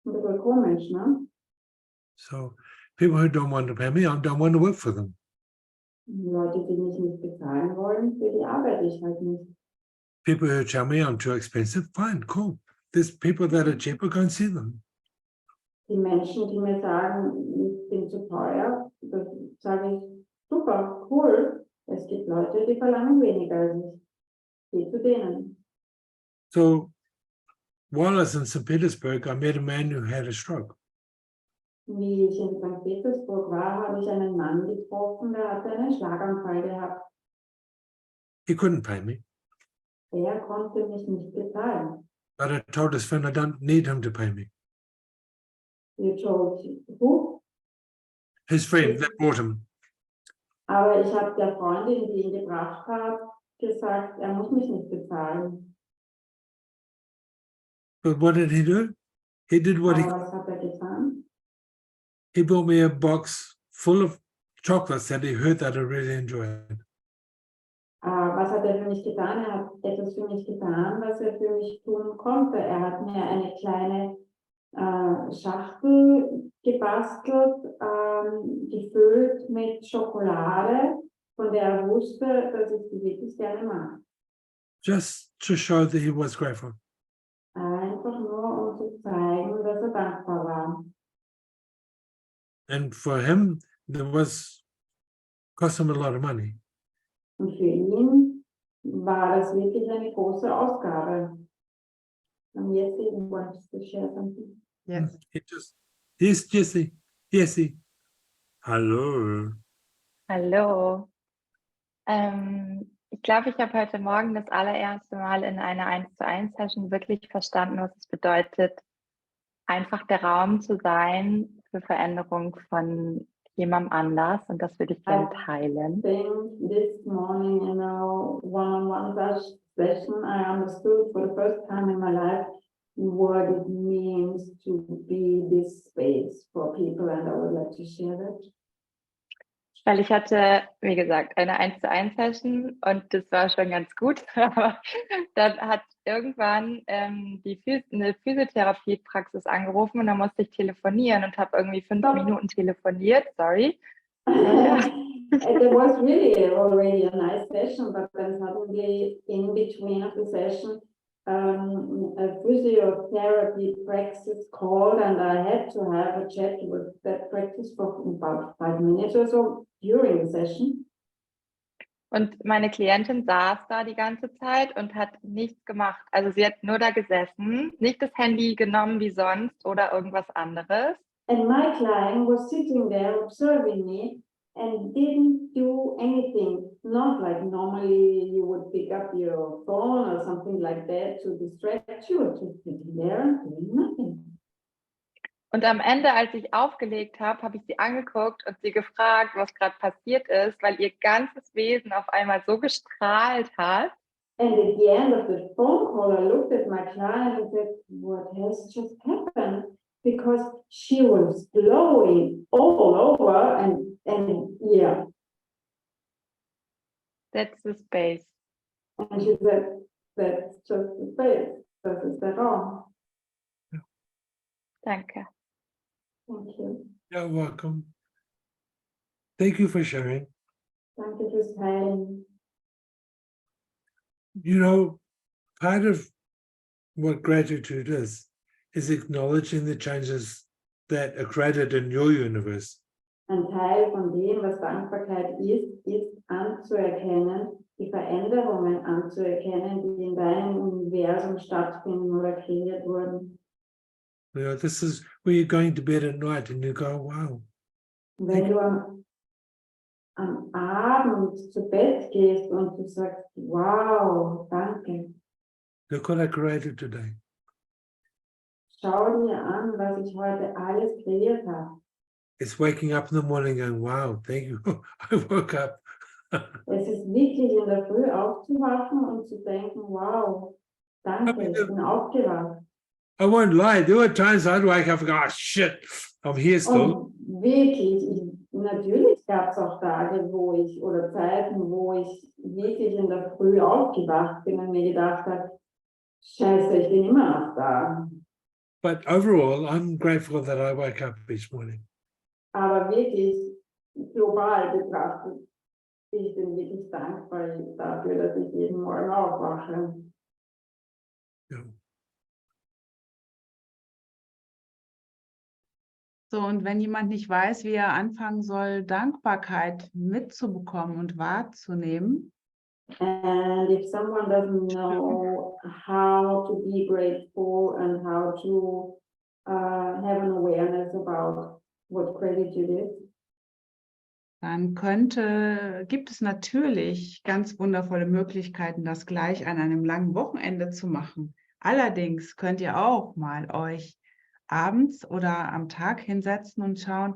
B: Ein bisschen komisch, ne?
C: So people who don't want to pay me, I don't want to work for them.
B: Leute, die mich nicht bezahlen wollen, für die arbeite ich halt nicht.
C: People who tell me I'm too expensive, fine, cool. There's people that are cheaper, go and see them.
B: Die Menschen, die mir sagen, ich bin zu teuer, das sage ich, super, cool. Es gibt Leute, die verlangen weniger als ich. Geh zu denen.
C: So while I was in St. Petersburg, I met a man who had a stroke.
B: Wie ich in St. Petersburg war, habe ich einen Mann getroffen, der hatte einen Schlaganfall gehabt.
C: He couldn't pay me,
B: Er konnte mich nicht bezahlen.
C: but I told his friend I don't need him to pay me.
B: You told who?
C: His friend that brought him.
B: Aber ich habe der Freundin, die ihn gebracht hat, gesagt, er muss mich nicht bezahlen.
C: But what did he do? He did what
B: Aber was hat er getan?
C: he bought me a box full of chocolates that he heard that I really enjoyed.
B: Was hat er für mich getan? Er hat etwas für mich getan, was er für mich tun konnte. Er hat mir eine kleine Schachtel gebastelt, gefüllt mit Schokolade, von der er wusste, dass ich sie wirklich gerne mag.
C: Just to show that he was grateful.
B: Einfach nur, um zu zeigen, dass er dankbar war.
C: And for him, there was cost him a lot of money.
B: Und für ihn war das wirklich eine große Ausgabe. And yes, he wants to share something.
A: Yes.
C: He just, yes, Jessie. Hallo.
D: Hallo. Ich glaube, ich habe heute Morgen das allererste Mal in einer 1:1-Session wirklich verstanden, was es bedeutet, einfach der Raum zu sein für Veränderung von jemandem anders. Und das würde ich gerne teilen.
B: Think this morning in a one-on-one session, I understood for the first time in my life what it means to be this space for people, and I would like to share that.
D: Weil ich hatte, wie gesagt, eine 1:1-Session und das war schon ganz gut. Aber dann hat irgendwann eine Physiotherapiepraxis angerufen und dann musste ich telefonieren und habe irgendwie 5 Minuten telefoniert. Sorry.
B: It was really already a nice session, but then suddenly in between of the session, a physiotherapy practice called, and I had to have a chat with that practice for about 5 minutes or so during the session.
D: Und meine Klientin saß da die ganze Zeit und hat nichts gemacht. Also sie hat nur da gesessen, nicht das Handy genommen wie sonst oder irgendwas anderes.
B: And my client was sitting there observing me and didn't do anything. Not like normally you would pick up your phone or something like that to distract you. Just sitting there and doing nothing.
D: Und am Ende, als ich aufgelegt habe ich sie angeguckt und sie gefragt, was gerade passiert ist, weil ihr ganzes Wesen auf einmal so gestrahlt hat.
B: And at the end of the phone call, I looked at my client and said, what has just happened? Because she was glowing all over and yeah.
D: That's the space.
B: And she said, that's just the space. Das ist der Raum.
D: Danke.
B: Thank you.
C: You're welcome. Thank you for sharing.
B: Danke fürs Teilen.
C: You know, part of what gratitude is acknowledging the changes that are created in your universe.
B: Ein Teil von dem, was Dankbarkeit ist anzuerkennen, die Veränderungen anzuerkennen, die in deinem Universum stattfinden oder kreiert wurden.
C: You know, this is where you're going to bed at night and you go, wow.
B: Wenn du am Abend zu Bett gehst und du sagst, wow, danke.
C: Look what I created today.
B: Schau dir an, was ich heute alles kreiert habe.
C: It's waking up in the morning going, wow, thank you. I woke up.
B: Es ist wirklich in der Früh aufzuwachen und zu denken, wow, danke, ich bin aufgewacht.
C: I won't lie. There were times I'd wake up and go, oh, shit, I'm here still.
B: Und wirklich, natürlich gab es auch Tage, oder Zeiten, wo ich wirklich in der Früh aufgewacht bin und mir gedacht habe, scheiße, ich bin immer noch da.
C: But overall, I'm grateful that I wake up each morning.
B: Aber wirklich global betrachtet, ich bin wirklich dankbar dafür, dass ich jeden Morgen aufwache.
C: Yeah.
A: So, und wenn jemand nicht weiß, wie er anfangen soll, Dankbarkeit mitzubekommen und wahrzunehmen,
B: And if someone doesn't know how to be grateful and how to have an awareness about what gratitude is,
A: dann gibt es natürlich ganz wundervolle Möglichkeiten, das gleich an einem langen Wochenende zu machen. Allerdings könnt ihr auch mal euch abends oder am Tag hinsetzen und schauen,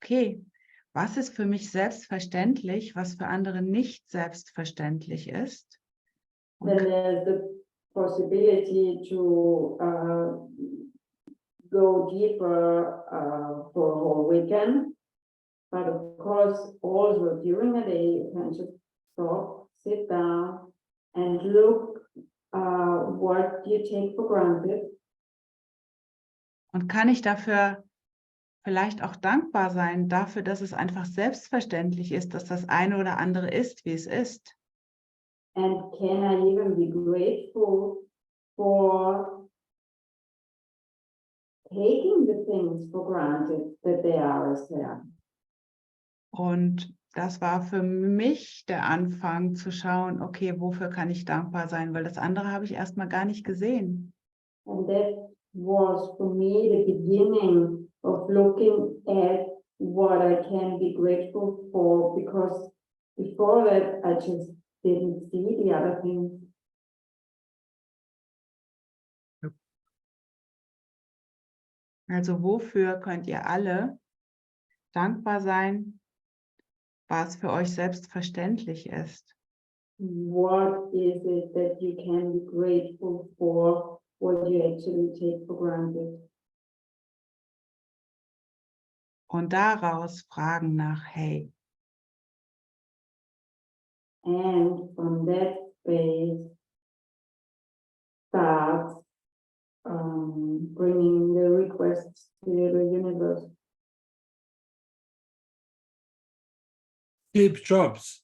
A: okay, was ist für mich selbstverständlich, was für andere nicht selbstverständlich ist?
B: then there's the possibility to go deeper for a whole weekend. But of course, also during the day, you can just stop, sit down, and look what you take for granted.
A: Und kann ich dafür vielleicht auch dankbar sein, dafür, dass es einfach selbstverständlich ist, dass das eine oder andere ist, wie es ist.
B: And can I even be grateful for taking the things for granted that they are as they are?
A: Und das war für mich der Anfang zu schauen, okay, wofür kann ich dankbar sein, weil das andere habe ich erstmal gar nicht gesehen.
B: And that was for me the beginning of looking at what I can be grateful for, because before that I just didn't see the other things.
A: Also wofür könnt ihr alle dankbar sein, was für euch selbstverständlich ist?
B: What is it that you can be grateful for, what you actually take for granted?
A: Und daraus fragen nach, hey,
B: And from that space starts bringing the requests to the universe.
C: Steve Jobs.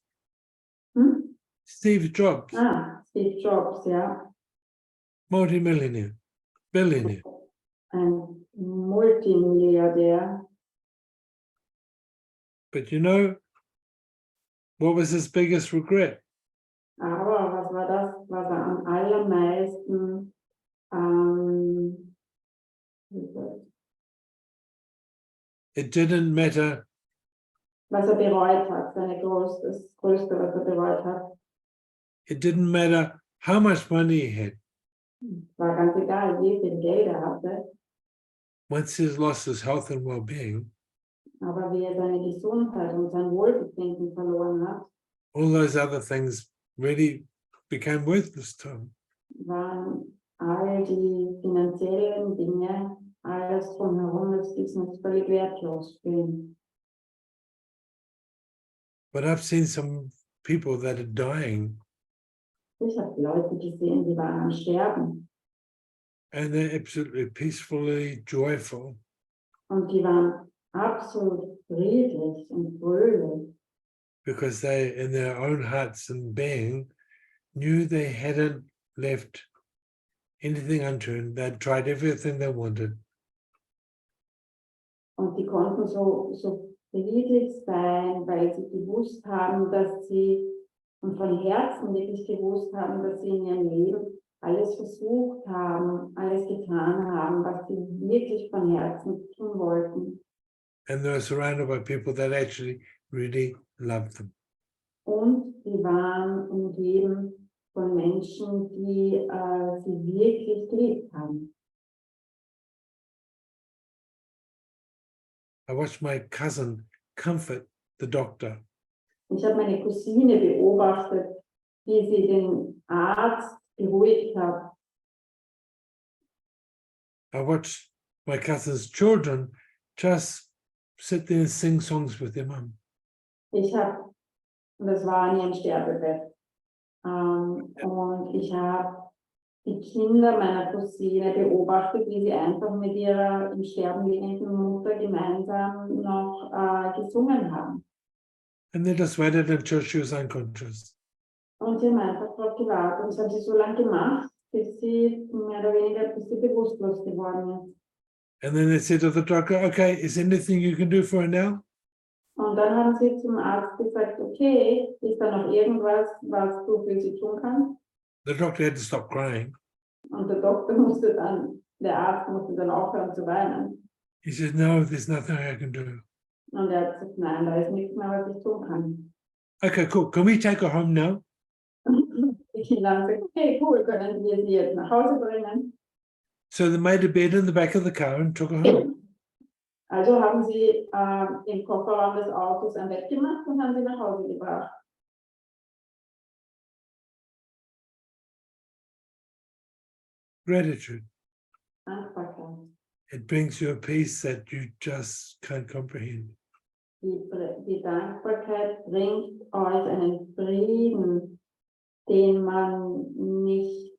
B: Hmm?
C: Steve Jobs,
B: Steve Jobs, yeah.
C: multimillionaire, billionaire.
B: And multimilliardär.
C: But you know, what was his biggest regret?
B: Aber was war das, was am allermeisten
C: It didn't matter
B: was bereut hat, das Größte, was bereut hat.
C: It didn't matter how much money he had.
B: War ganz egal, wie viel Geld hatte.
C: Once he's lost his health and well-being,
B: Aber wie seine Gesundheit und sein Wohlbefinden verloren hat,
C: all those other things really became worthless to him.
B: waren all die finanziellen Dinge, alles drumherum, das ist nicht völlig wertlos für ihn.
C: But I've seen some people that are dying
B: Ich habe Leute gesehen, die waren am Sterben
C: and they're absolutely peacefully joyful
B: und die waren absolut friedlich und fröhlich,
C: because they, in their own hearts and being, knew they hadn't left anything unturned. They'd tried everything they wanted.
B: und die konnten so friedlich sein, weil sie gewusst haben, dass sie und von Herzen wirklich gewusst haben, dass sie in ihrem Leben alles versucht haben, alles getan haben, was sie wirklich von Herzen tun wollten.
C: And they were surrounded by people that actually really loved them.
B: Und die waren umgeben von Menschen, die sie wirklich geliebt haben.
C: I watched my cousin comfort the doctor.
B: Ich habe meine Cousine beobachtet, wie sie den Arzt beruhigt hat.
C: I watched my cousin's children just sit there and sing songs with their mum.
B: Ich habe, und das war an ihrem Sterbebett, und ich habe die Kinder meiner Cousine beobachtet, wie sie einfach mit ihrer im Sterben liegenden Mutter gemeinsam noch gesungen haben.
C: And they just waited until she was unconscious.
B: Und sie haben einfach darauf gewartet. Und das haben sie so lange gemacht, bis sie mehr oder weniger bis sie bewusstlos geworden ist.
C: And then they said to the doctor, okay, is there anything you can do for her now?
B: Und dann haben sie zum Arzt gesagt, okay, ist da noch irgendwas, was du für sie tun kannst?
C: The doctor had to stop crying.
B: Und der Arzt musste dann aufhören zu weinen.
C: He said, no, there's nothing I can do.
B: Und er hat gesagt, nein, da ist nichts mehr, was ich tun kann.
C: Okay, cool. Can we take her home now?
B: Die Kinder haben gesagt, okay, cool, können wir sie jetzt nach Hause bringen?
C: So they made a bed in the back of the car and took her home.
B: Also haben sie im Kofferraum des Autos ein Bett gemacht und haben sie nach Hause gebracht.
C: Gratitude.
B: Dankbarkeit.
C: It brings you a peace that you just can't comprehend.
B: Die Dankbarkeit bringt euch einen Frieden, den man nicht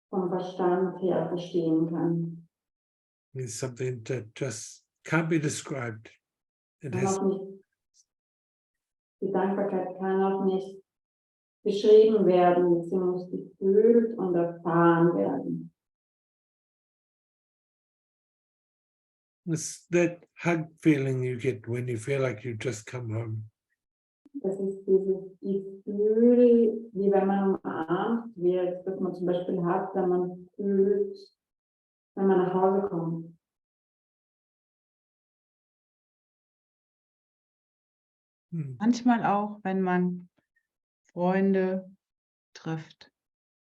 B: vom Verstand her verstehen kann.
C: It's something that just can't be described. It
B: Kann
C: has
B: auch nicht, die Dankbarkeit kann auch nicht beschrieben werden. Sie muss gefühlt und erfahren werden.
C: it's that hug feeling you get when you feel like you've just come home.
B: Das ist dieses Gefühl, wie wenn man umarmt wird, das man zum Beispiel hat, wenn man fühlt, wenn man nach Hause kommt.
C: Hmm.
A: Manchmal auch, wenn man Freunde trifft.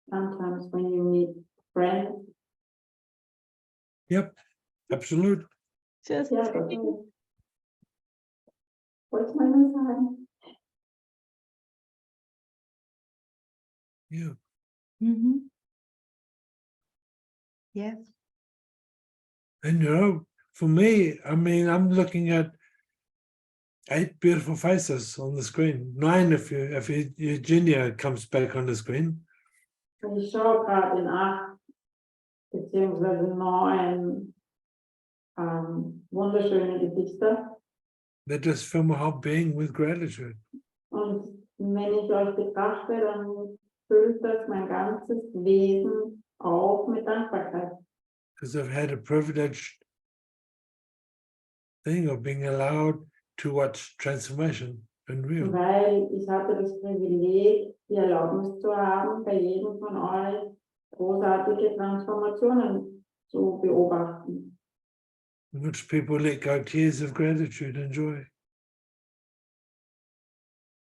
B: Sometimes when you meet friends,
C: Yep, absolute.
A: Just
B: ja, das wollte man nur sagen.
C: Yeah.
A: Mhm. Yes.
C: And you know, for me, I mean, I'm looking at 8 beautiful faces on the screen. 9 if Eugenia comes back on the screen.
B: Und ich schaue gerade in 8 beziehungsweise 9 wunderschöne Gesichter.
C: That just fill my whole being with gratitude.
B: Und wenn ich euch betrachte, dann füllt das mein ganzes Wesen auf mit Dankbarkeit.
C: Because I've had a privileged thing of being allowed to watch transformation and real.
B: Weil ich hatte das Privileg, die Erlaubnis zu haben, bei jedem von euch großartige Transformationen zu beobachten.
C: In which people let go tears of gratitude and joy.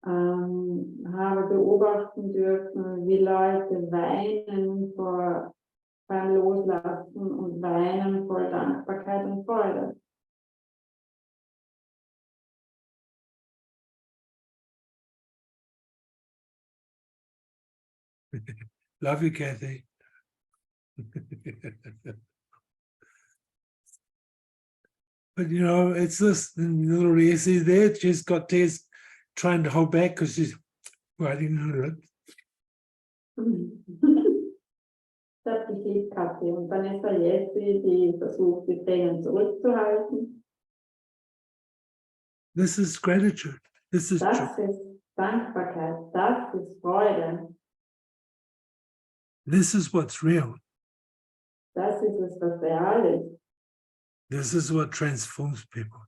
B: Habe beobachten dürfen, wie Leute weinen beim Loslassen und weinen vor Dankbarkeit und Freude.
C: Love you, Kathy. But you know, it's this little Reese there. She's got tears trying to hold back because she's writing her it.
B: Das geschieht Kathi. Und dann ist da Jessie, die versucht, die Tränen zurückzuhalten.
C: This is gratitude. This is joy.
B: Das ist Dankbarkeit. Das ist Freude.
C: This is what's real.
B: Das ist es, was real ist.
C: This is what transforms people.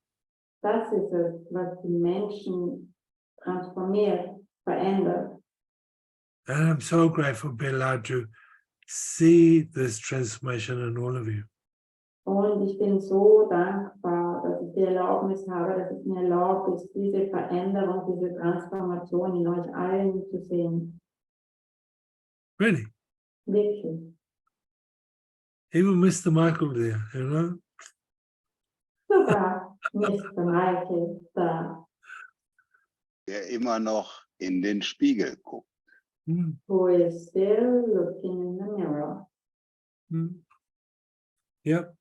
B: Das ist es, was die Menschen transformiert, verändert.
C: And I'm so grateful to be allowed to see this transformation in all of you.
B: Und ich bin so dankbar, dass ich die Erlaubnis habe, dass es mir erlaubt ist, diese Veränderung, diese Transformation in euch allen zu sehen.
C: Really.
B: Wirklich.
C: Even Mr. Michael there, you know?
B: Sogar Mr. Michael ist da,
E: Der immer noch in den Spiegel guckt.
C: Mm,
B: who is still looking in the mirror.
C: mm. Yep.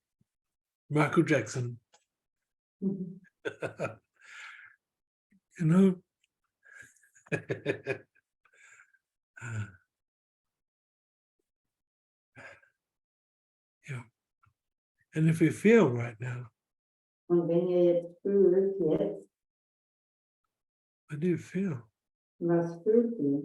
C: Michael Jackson.
B: Mhm.
C: You know? Yeah. And if you feel right now,
B: Und wenn ihr jetzt fühlt,
C: what do you feel?
B: was fühlt ihr?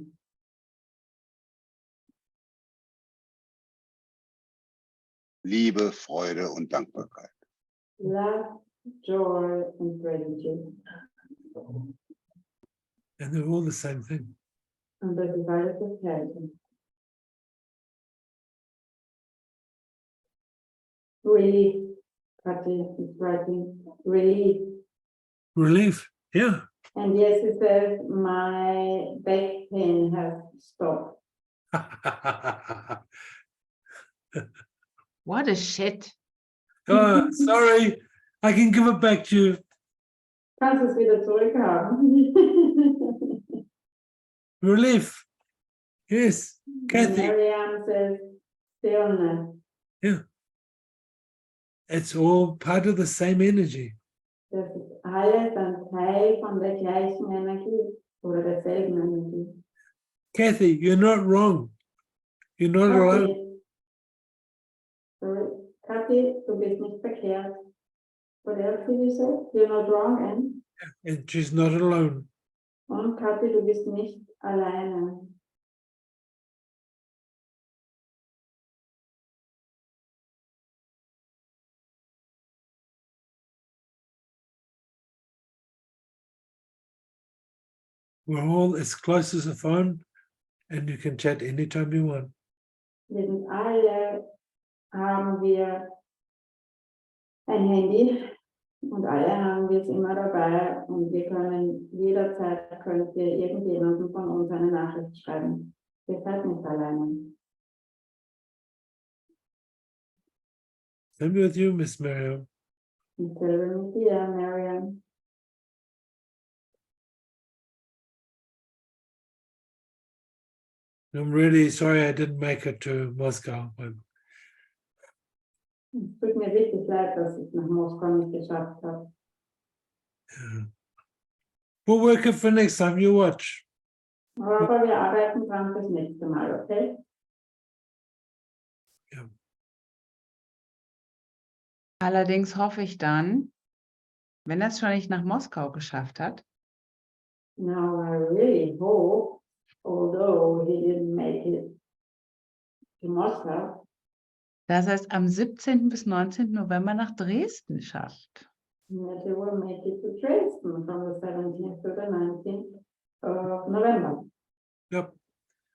E: Liebe, Freude und Dankbarkeit.
B: Love, joy and gratitude.
C: And they're all the same thing.
B: Und das ist alles das Gleiche. Relief, Kathi is writing, relief.
C: Relief. Yeah.
B: And yes, it says, my back pain has stopped.
A: What a shit.
C: Oh, sorry. I can give it back to you.
B: Kannst du es wieder zurückhaben?
C: Relief. Yes. Kathy.
B: Marianne says, stillness.
C: Yeah. It's all part of the same energy.
B: Das ist alles ein Teil von der gleichen Energie oder derselben Energie.
C: Kathy, you're not wrong. You're not alone.
B: Kathi, sorry, Kathi, du bist nicht verkehrt. What else did you say? You're not wrong,
C: And she's not alone.
B: und Kathi, du bist nicht alleine.
C: We're all as close as a phone, and you can chat anytime you want.
B: Wir sind alle, haben wir ein Handy und alle haben wir es immer dabei und wir können jederzeit, könnt ihr irgendjemandem von uns eine Nachricht schreiben. Ihr seid nicht alleine.
C: Same with you, Miss Miriam.
B: Und selber mit dir, Marian.
C: I'm really sorry I didn't make it to Moscow. But
B: Es tut mir wirklich leid, dass ich nach Moskau nicht geschafft habe.
C: we'll work it for next time. You watch.
B: Aber wir arbeiten dran fürs nächste Mal, okay?
A: Allerdings hoffe ich dann, wenn er es schon nicht nach Moskau geschafft hat,
B: Now I really hope, although he didn't make it to Moscow,
A: dass er es am 17. bis 19. November nach Dresden schafft.
B: that he will make it to Dresden from the 17th to the 19th of November.
C: Yep.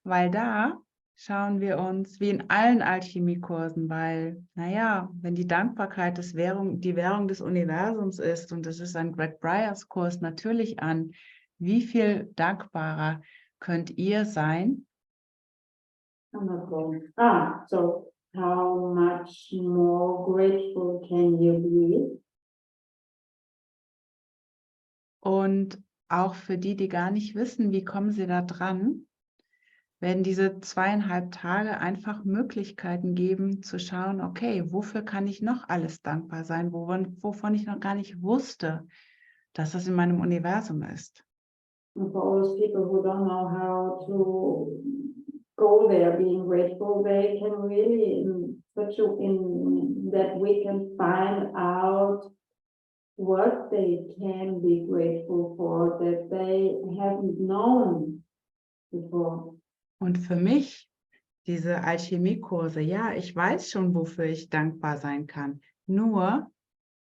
A: Weil da schauen wir uns, wie in allen Alchemiekursen, weil, naja, wenn die Dankbarkeit die Währung des Universums ist, und das ist ein Greg Bryers Kurs, natürlich an, wie viel dankbarer könnt ihr sein?
B: I'm not going. So how much more grateful can you be?
A: Und auch für die, die gar nicht wissen, wie kommen sie da dran, werden diese 2,5 Tage einfach Möglichkeiten geben, zu schauen, okay, wofür kann ich noch alles dankbar sein, wovon ich noch gar nicht wusste, dass das in meinem Universum ist.
B: And for all those people who don't know how to go there, being grateful, they can really, in that we can find out what they can be grateful for that they haven't known before.
A: Und für mich, diese Alchemiekurse, ja, ich weiß schon, wofür ich dankbar sein kann. Nur,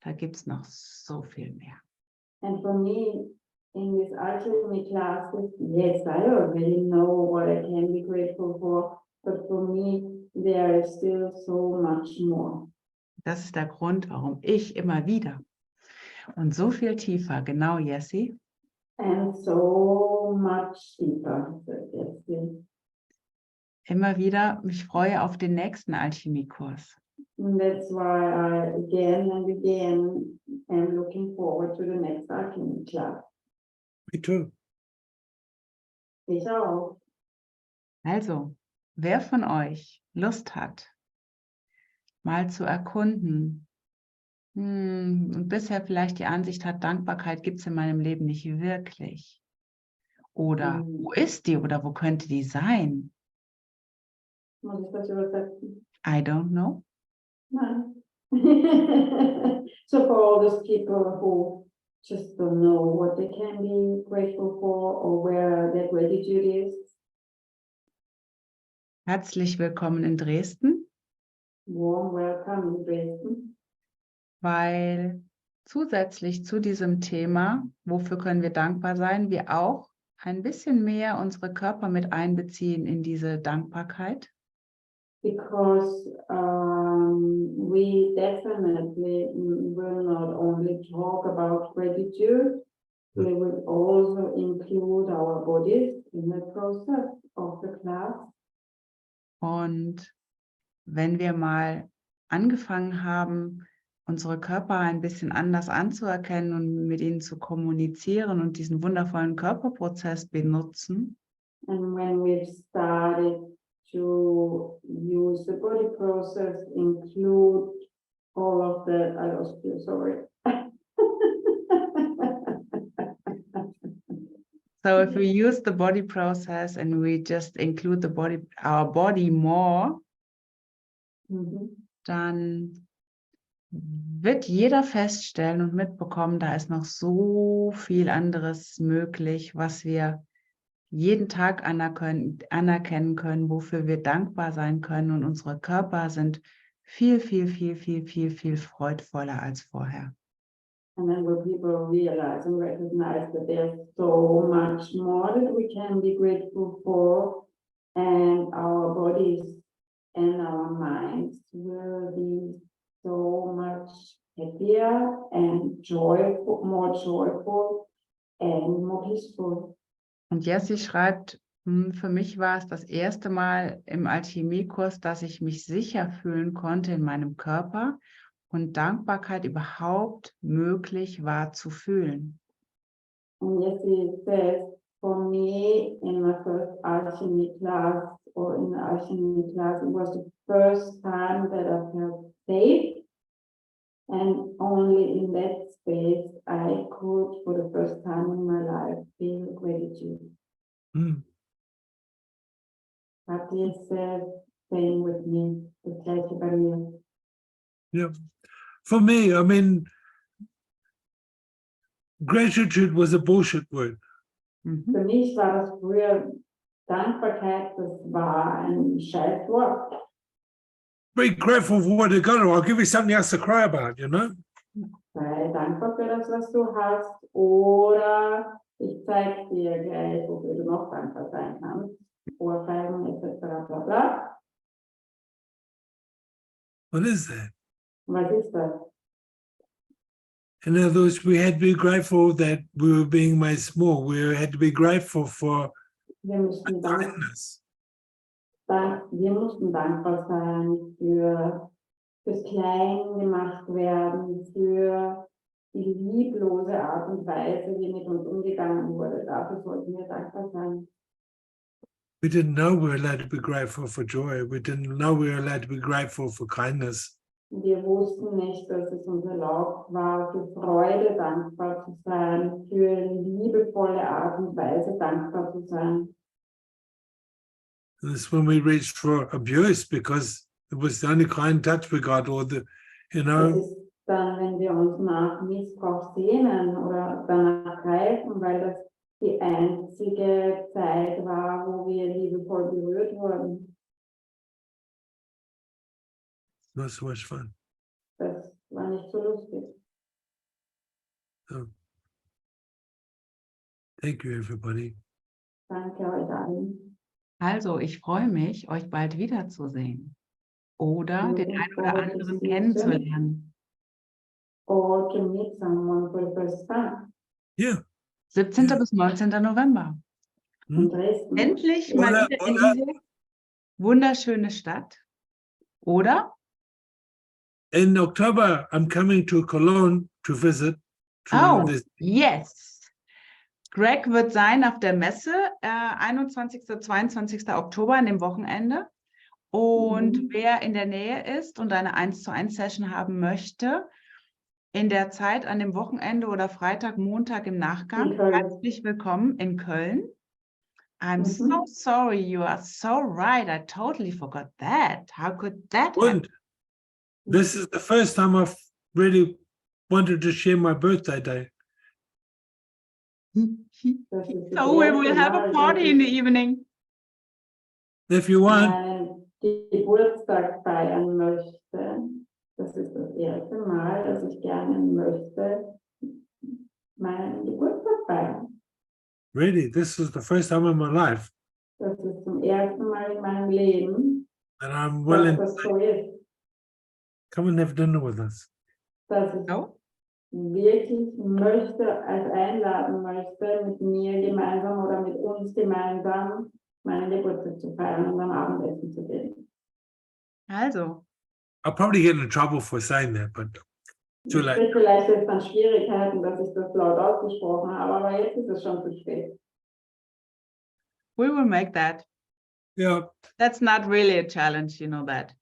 A: da gibt es noch so viel mehr.
B: And for me, in these alchemy classes, yes, I already know what I can be grateful for, but for me, there is still so much more.
A: Das ist der Grund, warum ich immer wieder und so viel tiefer, genau, Jessie,
B: And so much deeper, yes.
A: immer wieder mich freue auf den nächsten Alchemiekurs.
B: And that's why I again and again am looking forward to the next alchemy class.
C: Me too.
B: Ich auch.
A: Also, wer von euch Lust hat, mal zu erkunden und bisher vielleicht die Ansicht hat, Dankbarkeit gibt es in meinem Leben nicht wirklich. Oder wo ist die oder wo könnte die sein?
B: Muss ich das übersetzen?
A: I don't know.
B: Nein. So for all those people who just don't know what they can be grateful for or where their gratitude is.
A: Herzlich willkommen in Dresden,
B: Warm welcome in Dresden.
A: weil zusätzlich zu diesem Thema, wofür können wir dankbar sein, wir auch ein bisschen mehr unsere Körper mit einbeziehen in diese Dankbarkeit.
B: Because we definitely will not only talk about gratitude, we will also include our bodies in the process of the class.
A: Und wenn wir mal angefangen haben, unsere Körper ein bisschen anders anzuerkennen und mit ihnen zu kommunizieren und diesen wundervollen Körperprozess benutzen,
B: And when we've started to use the body process, include all of the, I lost you, sorry.
A: So if we use the body process and we just include our body more, dann wird jeder feststellen und mitbekommen, da ist noch so viel anderes möglich, was wir jeden Tag anerkennen können, wofür wir dankbar sein können, und unsere Körper sind viel, viel, viel, viel, viel, viel freudvoller als vorher.
B: And then when people realize and recognize that there's so much more that we can be grateful for, and our bodies and our minds will be so much happier and joyful, more joyful and more peaceful.
A: Und Jessie schreibt, für mich war es das erste Mal im Alchemiekurs, dass ich mich sicher fühlen konnte in meinem Körper und Dankbarkeit überhaupt möglich war zu fühlen.
B: And yes, it says, for me, in my first alchemy class, or in the alchemy class, it was the first time that I felt safe. And only in that space, I could, for the first time in my life, feel gratitude. Habt ihr same with me, das gleiche bei mir.
C: Yeah. For me, I mean, gratitude was a bullshit word.
B: Für mich war das früher Dankbarkeit, das war ein Scheißwort.
C: Be grateful for what you got, or I'll give you something else to cry about, you know?
B: Sei dankbar für das, was du hast, oder ich zeige dir gleich, wofür du noch dankbar sein kannst. Ohrfeigen etc. Bla bla.
C: What is that?
B: Was ist das?
C: In other words, we had to be grateful that we were being made small. We had to be grateful for
B: Wir mussten
C: kindness.
B: dankbar sein fürs Klein gemacht werden, für die lieblose Art und Weise, wie mit uns umgegangen wurde. Dafür sollten wir dankbar sein.
C: We didn't know we were allowed to be grateful for joy. We didn't know we were allowed to be grateful for kindness.
B: Wir wussten nicht, dass es uns erlaubt war, für Freude dankbar zu sein, für liebevolle Art und Weise dankbar zu sein.
C: That's when we reached for abuse, because it was the only kind touch we got, or the, you
B: Das
C: know,
B: ist dann, wenn wir uns nach Missbrauch sehnen oder danach greifen, weil das die einzige Zeit war, wo wir liebevoll berührt wurden.
C: not so much fun.
B: Das war nicht so lustig.
C: So, thank you, everybody.
B: Danke euch allen.
A: Also, ich freue mich, euch bald wiederzusehen oder den einen oder
B: forward to
A: anderen
B: see you
A: kennenzulernen.
B: Or to meet someone for the first time.
C: Yeah.
A: 17.
C: Ja.
A: bis 19. November.
B: In Dresden.
A: Endlich mal
C: Oder-
A: wieder in
C: oder-
A: diese wunderschöne Stadt. Oder?
C: In October, I'm coming to Cologne to visit.
A: Oh,
C: This,
A: yes. Greg wird sein auf der Messe, 21. 22. Oktober an dem Wochenende. Und wer in der Nähe ist und eine 1:1 Session haben möchte, in der Zeit an dem Wochenende oder Freitag, Montag im Nachgang,
B: In Köln.
A: herzlich willkommen in Köln. I'm so sorry, you are so right. I totally forgot that. How could that happen?
C: and this is the first time I've really wanted to share my birthday day.
B: Das ist das
A: So we will
B: erste
A: have a
B: Mal,
A: party
B: dass
A: in the
B: ich
A: evening.
C: If you want,
B: meinen Geburtstag feiern möchte. Das ist das erste Mal, dass ich gerne möchte meinen Geburtstag feiern.
C: really, this is the first time in my life,
B: Das ist zum ersten Mal in meinem Leben,
C: and I'm
B: dass
C: willing
B: das
C: to
B: so ist.
C: come and have dinner with us.
B: Dass ich
A: So?
B: wirklich möchte, als einladen möchte, mit mir gemeinsam oder mit uns gemeinsam meinen Geburtstag zu feiern und am Abendessen zu gehen.
A: Also,
C: I'll probably get in trouble for saying that, but too
B: Es
C: late.
B: wird vielleicht jetzt dann Schwierigkeiten, dass ich das laut ausgesprochen habe, aber jetzt ist es schon zu spät.
A: we will make that.
C: Yeah.
A: That's not really a challenge, you know that.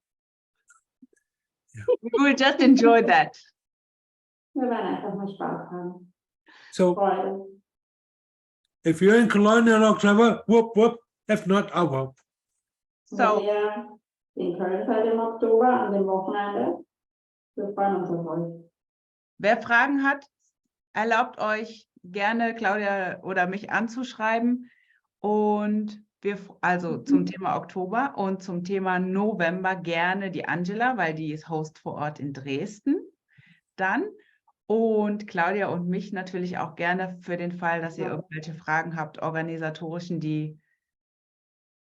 C: Ja.
A: We will just enjoy that.
B: Wir werden einfach mal Spaß haben.
C: So
B: Freude.
C: if you're in Cologne in October, whoop whoop. If not, oh well.
B: Wenn
A: So,
B: ihr in Köln seid im Oktober an dem Wochenende, wir freuen uns auf euch.
A: wer Fragen hat, erlaubt euch gerne Claudia oder mich anzuschreiben. Und wir, also zum Thema Oktober und zum Thema November gerne die Angela, weil die ist Host vor Ort in Dresden. Dann und Claudia und mich natürlich auch gerne für den Fall, dass ihr irgendwelche Fragen habt, organisatorischen, die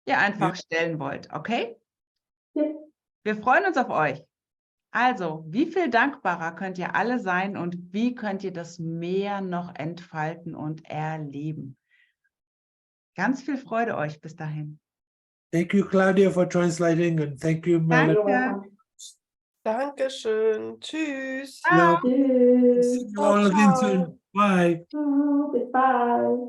A: ihr einfach stellen wollt. Okay?
B: Ja.
A: Wir freuen uns auf euch. Also, wie viel dankbarer könnt ihr alle sein und wie könnt ihr das mehr noch entfalten und erleben? Ganz viel Freude euch bis dahin.
C: Thank you, Claudia, for translating, and thank you, Melanie.
A: Danke.
F: Dankeschön. Tschüss.
A: Ciao.
B: Tschüss.
C: See you all again soon. Bye.
B: Bis bald.